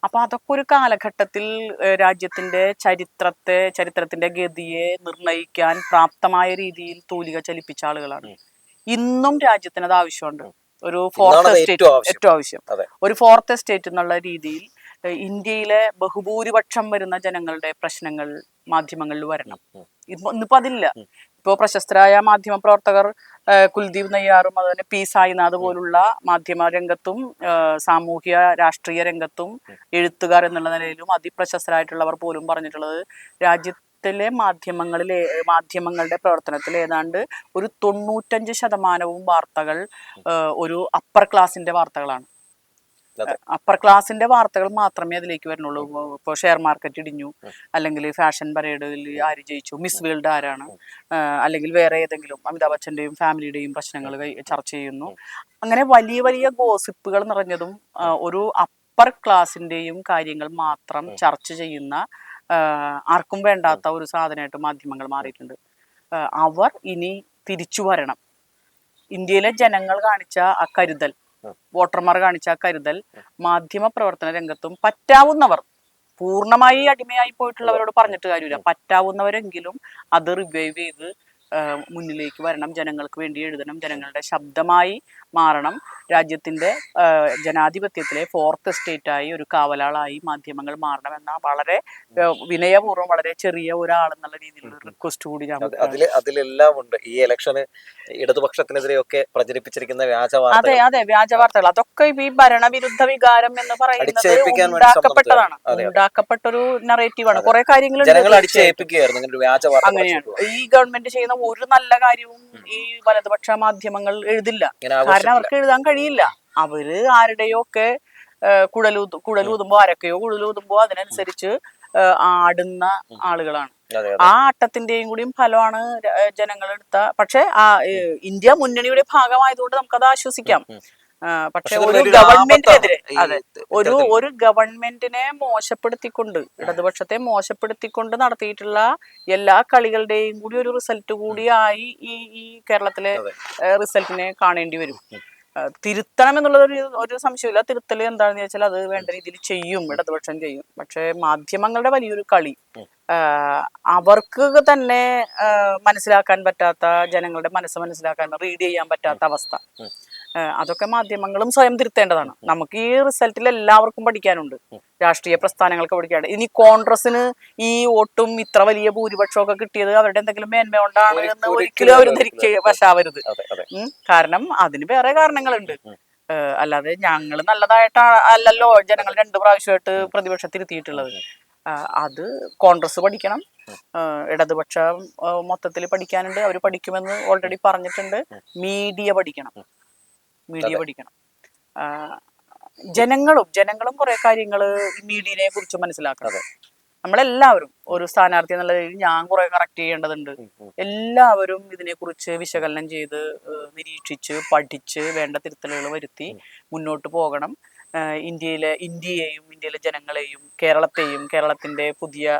അപ്പൊ അതൊക്കെ ഒരു കാലഘട്ടത്തിൽ രാജ്യത്തിന്റെ ചരിത്രത്തിന്റെ ഗതിയെ നിർണയിക്കാൻ പ്രാപ്തമായ രീതിയിൽ തൂലിക ചലിപ്പിച്ച ആളുകളാണ്. ഇന്നും രാജ്യത്തിന് അത് ആവശ്യമുണ്ട്. ഒരു ഫോർത്ത് എസ്റ്റേറ്റ് ഏറ്റവും ആവശ്യം, ഒരു ഫോർത്ത് എസ്റ്റേറ്റ് എന്നുള്ള രീതിയിൽ ഇന്ത്യയിലെ ബഹുഭൂരിപക്ഷം വരുന്ന ജനങ്ങളുടെ പ്രശ്നങ്ങൾ മാധ്യമങ്ങളിൽ വരണം. ഇന്നിപ്പോ അതില്ല. ഇപ്പോ പ്രശസ്തരായ മാധ്യമ പ്രവർത്തകർ കുൽദീപ് നയ്യാറും അതുപോലെ പി സായിനാഥ് പോലുള്ള മാധ്യമ രംഗത്തും സാമൂഹ്യ രാഷ്ട്രീയ രംഗത്തും എഴുത്തുകാർ എന്നുള്ള നിലയിലും അതിപ്രശസ്തരായിട്ടുള്ളവർ പോലും പറഞ്ഞിട്ടുള്ളത് രാജ്യത്തിലെ മാധ്യമങ്ങളുടെ പ്രവർത്തനത്തിൽ ഏതാണ്ട് ഒരു 95% വാർത്തകൾ ഒരു അപ്പർ ക്ലാസിന്റെ വാർത്തകളാണ്. അപ്പർ ക്ലാസിന്റെ വാർത്തകൾ മാത്രമേ അതിലേക്ക് വരുന്നുള്ളൂ. ഇപ്പോൾ ഷെയർ മാർക്കറ്റ് ഇടിഞ്ഞു, അല്ലെങ്കിൽ ഫാഷൻ പരേഡിൽ ആര് ജയിച്ചു, മിസ് വേൾഡ് ആരാണ്, അല്ലെങ്കിൽ വേറെ ഏതെങ്കിലും അമിതാഭ് ബച്ചന്റെയും ഫാമിലിയുടെയും പ്രശ്നങ്ങൾ ചർച്ച ചെയ്യുന്നു. അങ്ങനെ വലിയ വലിയ ഗോസിപ്പുകൾ നിറഞ്ഞതും ഒരു അപ്പർ ക്ലാസിന്റെയും കാര്യങ്ങൾ മാത്രം ചർച്ച ചെയ്യുന്ന ആർക്കും വേണ്ടാത്ത ഒരു സാധനമായിട്ട് മാധ്യമങ്ങൾ മാറിയിട്ടുണ്ട്. അവർ ഇനി തിരിച്ചു വരണം. ഇന്ത്യയിലെ ജനങ്ങൾ കാണിച്ച ആ കരുതൽ, വോട്ടർമാർ കാണിച്ച ആ കരുതൽ മാധ്യമ പ്രവർത്തന രംഗത്തും പറ്റാവുന്നവർ, പൂർണ്ണമായി അടിമയായി പോയിട്ടുള്ളവരോട് പറഞ്ഞിട്ട് കാര്യമില്ല, പറ്റാവുന്നവരെങ്കിലും അത് റിവൈവ് ചെയ്ത് മുന്നിലേക്ക് വരണം, ജനങ്ങൾക്ക് വേണ്ടി എഴുതണം, ജനങ്ങളുടെ ശബ്ദമായി മാറണം. രാജ്യത്തിന്റെ ജനാധിപത്യത്തിലെ ഫോർത്ത് എസ്റ്റേറ്റായി ഒരു കാവലാളായി മാധ്യമങ്ങൾ മാറണമെന്ന വളരെ വിനയപൂർവ്വം വളരെ ചെറിയ ഒരാളെന്നുള്ള രീതിയിലുള്ള റിക്വസ്റ്റ് കൂടി ഞാൻ അതിലെല്ലാം ഉണ്ട്. ഈ ഇലക്ഷന് ഇടതുപക്ഷത്തിനെതിരെയൊക്കെ പ്രചരിപ്പിച്ചിരിക്കുന്ന വ്യാജ അതെ അതെ വ്യാജ വാർത്തകൾ, അതൊക്കെ ഈ ഭരണവിരുദ്ധ വികാരം എന്ന് പറയുന്നത് ഉണ്ടാക്കപ്പെട്ടതാണ്, ഉണ്ടാക്കപ്പെട്ടൊരു നറേറ്റീവാണ്. കുറെ കാര്യങ്ങൾ അങ്ങനെയാണ്. ഈ ഗവൺമെന്റ് ചെയ്യുന്ന ഒരു നല്ല കാര്യവും ഈ വലതുപക്ഷ മാധ്യമങ്ങൾ എഴുതില്ല. കാരണം അവർക്ക് എഴുതാൻ കഴിയില്ല. അവര് ആരുടെയോ ഒക്കെ കുഴലൂതുമ്പോ, ആരൊക്കെയോ കുഴലൂതുമ്പോ അതിനനുസരിച്ച് ആടുന്ന ആളുകളാണ്. ആ ആട്ടത്തിന്റെയും കൂടിയും ഫലമാണ് ജനങ്ങൾ എടുത്ത. പക്ഷെ ഇന്ത്യ മുന്നണിയുടെ ഭാഗമായതുകൊണ്ട് നമുക്കത് ആശ്വസിക്കാം. പക്ഷെ ഒരു ഗവൺമെന്റിനെതിരെ, അതെ, ഒരു ഗവൺമെന്റിനെ മോശപ്പെടുത്തിക്കൊണ്ട്, ഇടതുപക്ഷത്തെ മോശപ്പെടുത്തിക്കൊണ്ട് നടത്തിയിട്ടുള്ള എല്ലാ കളികളുടെയും കൂടി ഒരു റിസൾട്ട് കൂടിയായി ഈ കേരളത്തിലെ റിസൾട്ടിനെ കാണേണ്ടി വരും. തിരുത്തണം എന്നുള്ളത് ഒരു സംശയമില്ല. തിരുത്തൽ എന്താണെന്ന് വെച്ചാൽ അത് വേണ്ട രീതിയിൽ ചെയ്യും, ഇടതുപക്ഷം ചെയ്യും. പക്ഷെ മാധ്യമങ്ങളുടെ വലിയൊരു കളി, അവർക്ക് തന്നെ മനസ്സിലാക്കാൻ പറ്റാത്ത, ജനങ്ങളുടെ മനസ്സ് മനസ്സിലാക്കാൻ, റീഡ് ചെയ്യാൻ പറ്റാത്ത അവസ്ഥ, അതൊക്കെ മാധ്യമങ്ങളും സ്വയം തിരുത്തേണ്ടതാണ്. നമുക്ക് ഈ റിസൾട്ടിൽ എല്ലാവർക്കും പഠിക്കാനുണ്ട്, രാഷ്ട്രീയ പ്രസ്ഥാനങ്ങൾക്ക് പഠിക്കാനുണ്ട്. ഇനി കോൺഗ്രസിന് ഈ വോട്ടും ഇത്ര വലിയ ഭൂരിപക്ഷമൊക്കെ കിട്ടിയത് അവരുടെ എന്തെങ്കിലും മേന്മ കൊണ്ടാണ് എന്ന് ഒരിക്കലും അവർ വശാവരുത്. കാരണം അതിന് വേറെ കാരണങ്ങളുണ്ട്. അല്ലാതെ ഞങ്ങൾ നല്ലതായിട്ടല്ലല്ലോ ജനങ്ങൾ 2 പ്രാവശ്യമായിട്ട് പ്രതിപക്ഷത്തിരുത്തിയിട്ടുള്ളത്. അത് കോൺഗ്രസ് പഠിക്കണം, ഇടതുപക്ഷം മൊത്തത്തിൽ പഠിക്കാനുണ്ട്. അവർ പഠിക്കുമെന്ന് ഓൾറെഡി പറഞ്ഞിട്ടുണ്ട്. മീഡിയ പഠിക്കണം. ജനങ്ങളും കുറെ കാര്യങ്ങൾ മീഡിയയെ കുറിച്ച് മനസ്സിലാക്കണം. നമ്മളെല്ലാവരും ഒരു സ്ഥാനാർത്ഥി എന്നുള്ള രീതിയിൽ ഞാൻ കുറെ കറക്റ്റ് ചെയ്യേണ്ടതുണ്ട്. എല്ലാവരും ഇതിനെക്കുറിച്ച് വിശകലനം ചെയ്ത്, നിരീക്ഷിച്ച്, പഠിച്ച് വേണ്ട തിരുത്തലുകൾ വരുത്തി മുന്നോട്ട് പോകണം. ഇന്ത്യയെയും ഇന്ത്യയിലെ ജനങ്ങളെയും കേരളത്തെയും കേരളത്തിന്റെ പുതിയ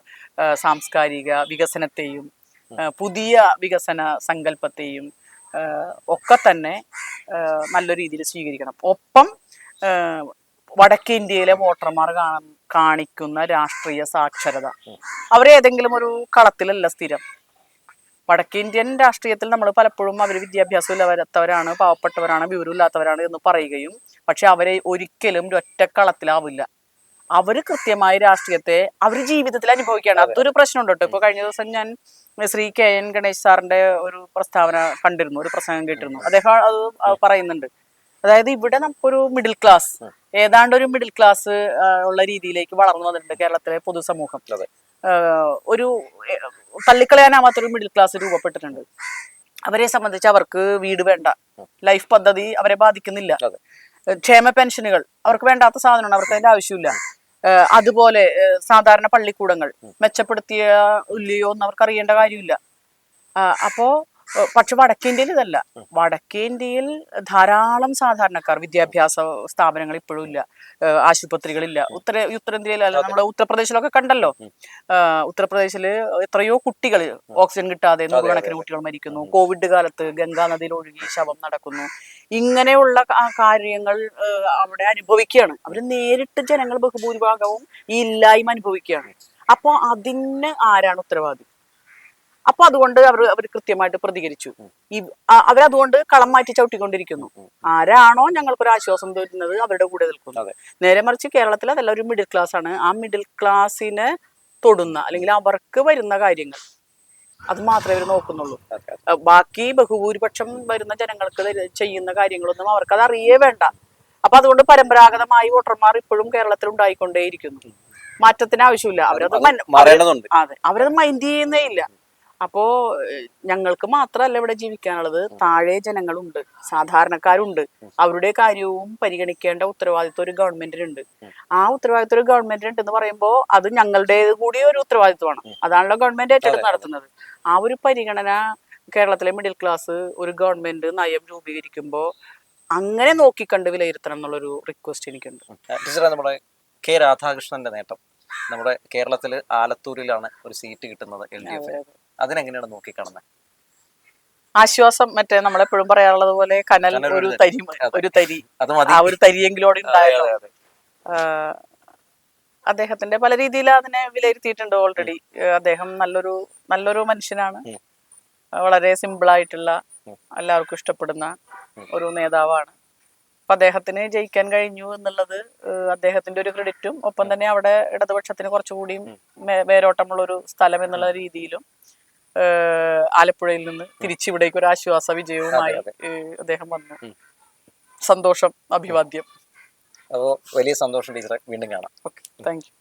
സാംസ്കാരിക വികസനത്തെയും പുതിയ വികസന സങ്കല്പത്തെയും ഒക്കെ തന്നെ നല്ല രീതിയിൽ സ്വീകരിക്കണം. ഒപ്പം വടക്കേ ഇന്ത്യയിലെ വോട്ടർമാർ കാണിക്കുന്ന രാഷ്ട്രീയ സാക്ഷരത, അവരേതെങ്കിലും ഒരു കളത്തിലല്ല സ്ഥിരം. വടക്കേ ഇന്ത്യൻ രാഷ്ട്രീയത്തിൽ നമ്മൾ പലപ്പോഴും അവർ വിദ്യാഭ്യാസം ഇല്ലാത്തവരാണ്, പാവപ്പെട്ടവരാണ്, വിവരമില്ലാത്തവരാണ് എന്ന് പറയുകയും, പക്ഷെ അവരെ ഒരിക്കലും ഒറ്റക്കളത്തിലാവില്ല. അവർ കൃത്യമായി രാഷ്ട്രീയത്തെ അവർ ജീവിതത്തിൽ അനുഭവിക്കുകയാണ്. അതൊരു പ്രശ്നമുണ്ട് കേട്ടോ. ഇപ്പൊ കഴിഞ്ഞ ദിവസം ഞാൻ ശ്രീ KN ഗണേശ് സാറിന്റെ ഒരു പ്രസ്താവന കണ്ടിരുന്നു, ഒരു പ്രസംഗം കേട്ടിരുന്നു. അദ്ദേഹം അത് പറയുന്നുണ്ട്. അതായത് ഇവിടെ നമുക്കൊരു മിഡിൽ ക്ലാസ്, ഏതാണ്ട് ഒരു മിഡിൽ ക്ലാസ് ഉള്ള രീതിയിലേക്ക് വളർന്നു വന്നിട്ടുണ്ട് കേരളത്തിലെ പൊതുസമൂഹം. ഒരു തള്ളിക്കളയാനാവാത്തൊരു മിഡിൽ ക്ലാസ് രൂപപ്പെട്ടിട്ടുണ്ട്. അവരെ സംബന്ധിച്ച് അവർക്ക് വീട് വേണ്ട, ലൈഫ് പദ്ധതി അവരെ ബാധിക്കുന്നില്ല, ക്ഷേമ പെൻഷനുകൾ അവർക്ക് വേണ്ടാത്ത സാധനമാണ്, അവർക്ക് അതിന്റെ ആവശ്യമില്ല. അതുപോലെ സാധാരണ പള്ളിക്കൂടങ്ങൾ മെച്ചപ്പെടുത്തിയ ഇല്ലയോ എന്ന് അവർക്ക് അറിയേണ്ട കാര്യമില്ല. അപ്പോ പക്ഷെ വടക്കേ ഇന്ത്യയിൽ ഇതല്ല. വടക്കേ ഇന്ത്യയിൽ ധാരാളം സാധാരണക്കാർ, വിദ്യാഭ്യാസ സ്ഥാപനങ്ങൾ ഇപ്പോഴും ഇല്ല, ആശുപത്രികളില്ല. ഉത്തരേന്ത്യയിലല്ല, നമ്മുടെ ഉത്തർപ്രദേശിലൊക്കെ കണ്ടല്ലോ. ഉത്തർപ്രദേശില് എത്രയോ കുട്ടികൾ ഓക്സിജൻ കിട്ടാതെ നൂറുകണക്കിന് കുട്ടികൾ മരിക്കുന്നു. കോവിഡ് കാലത്ത് ഗംഗാ നദിയിൽ ഒഴുകി ശവം നടക്കുന്നു. ഇങ്ങനെയുള്ള കാര്യങ്ങൾ അവിടെ അനുഭവിക്കുകയാണ്. അവർ നേരിട്ട് ജനങ്ങൾ ബഹുഭൂരിഭാഗവും ഈ ഇല്ലായ്മ അനുഭവിക്കുകയാണ്. അപ്പൊ അതിന് ആരാണ് ഉത്തരവാദി? അപ്പൊ അതുകൊണ്ട് അവർ കൃത്യമായിട്ട് പ്രതികരിച്ചു. അവരതുകൊണ്ട് കളം മാറ്റി ചവിട്ടിക്കൊണ്ടിരിക്കുന്നു. ആരാണോ ഞങ്ങൾക്കൊരു ആശ്വാസം തരുന്നത് അവരുടെ കൂടെ നിൽക്കുന്നു. നേരെ മറിച്ച് കേരളത്തിൽ അതല്ല, ഒരു മിഡിൽ ക്ലാസ് ആണ്. ആ മിഡിൽ ക്ലാസ്സിനെ തൊടുന്ന അല്ലെങ്കിൽ അവർക്ക് വരുന്ന കാര്യങ്ങൾ അത് മാത്രമേ അവർ നോക്കുന്നുള്ളൂ. ബാക്കി ബഹുഭൂരിപക്ഷം വരുന്ന ജനങ്ങൾക്ക് ചെയ്യുന്ന കാര്യങ്ങളൊന്നും അവർക്കത് അറിയേ വേണ്ട. അപ്പൊ അതുകൊണ്ട് പരമ്പരാഗതമായി വോട്ടർമാർ ഇപ്പോഴും കേരളത്തിൽ ഉണ്ടായിക്കൊണ്ടേയിരിക്കുന്നു. മാറ്റത്തിന് ആവശ്യമില്ല. അവരത് മൈൻഡ് ചെയ്യുന്നേ ഇല്ല. അപ്പോ ഞങ്ങൾക്ക് മാത്രമല്ല ഇവിടെ ജീവിക്കാനുള്ളത്, താഴെ ജനങ്ങളുണ്ട്, സാധാരണക്കാരുണ്ട്. അവരുടെ കാര്യവും പരിഗണിക്കേണ്ട ഉത്തരവാദിത്വം ഒരു ഗവൺമെന്റിനുണ്ട്. ആ ഉത്തരവാദിത്വം ഒരു ഗവൺമെന്റിനുണ്ട് എന്ന് പറയുമ്പോൾ അത് ഞങ്ങളുടേത് കൂടി ഒരു ഉത്തരവാദിത്വമാണ്. അതാണല്ലോ ഗവൺമെന്റ് ഏറ്റെടുത്ത് നടത്തുന്നത്. ആ ഒരു പരിഗണന കേരളത്തിലെ മിഡിൽ ക്ലാസ് ഒരു ഗവൺമെന്റ് നയം രൂപീകരിക്കുമ്പോൾ അങ്ങനെ നോക്കിക്കണ്ട് വിലയിരുത്തണം എന്നുള്ളൊരു റിക്വസ്റ്റ് എനിക്കുണ്ട്. നമ്മുടെ കെ രാധാകൃഷ്ണന്റെ നേട്ടം, നമ്മുടെ കേരളത്തില് ആലത്തൂരിലാണ് ഒരു സീറ്റ് കിട്ടുന്നത് LDF. അതിനെങ്ങനെയാണ് നോക്കിക്കാണുന്നത്? ആശ്വാസം മറ്റേ നമ്മളെപ്പോഴും പറയാറുള്ളത് പോലെ കനൽ കനൽ ഒരു ഒരു തരി അതെ. ഒരു തരി അത് മതി. ആ ഒരു തരിയെങ്കിലും അവിടെ അതെ, ഉണ്ടായല്ലോ. അതെ, അതെ. അദ്ദേഹത്തിന്റെ പല രീതിയിൽ അതിനെ വിലയിരുത്തിയിട്ടുണ്ട് ഓൾറെഡി. അദ്ദേഹം നല്ലൊരു മനുഷ്യനാണ്. ഉം. വളരെ സിമ്പിൾ ആയിട്ടുള്ള ഉം. എല്ലാവർക്കും ഇഷ്ടപ്പെടുന്ന ഉം. ഒരു നേതാവാണ്. അപ്പൊ അദ്ദേഹത്തിന് ജയിക്കാൻ കഴിഞ്ഞു എന്നുള്ളത് അദ്ദേഹത്തിന്റെ ഒരു ക്രെഡിറ്റും, ഒപ്പം തന്നെ അവിടെ ഇടതുപക്ഷത്തിന് കുറച്ചുകൂടിയും വേരോട്ടമുള്ള ഒരു സ്ഥലം എന്നുള്ള രീതിയിലും ആലപ്പുഴയിൽ നിന്ന് തിരിച്ചിവിടേക്ക് ഒരു ആശ്വാസ വിജയവുമായി അതെ. അദ്ദേഹം വന്നു. ഉം. സന്തോഷം, അഭിവാദ്യം. അപ്പോൾ വലിയ സന്തോഷം ടീച്ചറെ, വീണ്ടും കാണാം. Okay, thank you.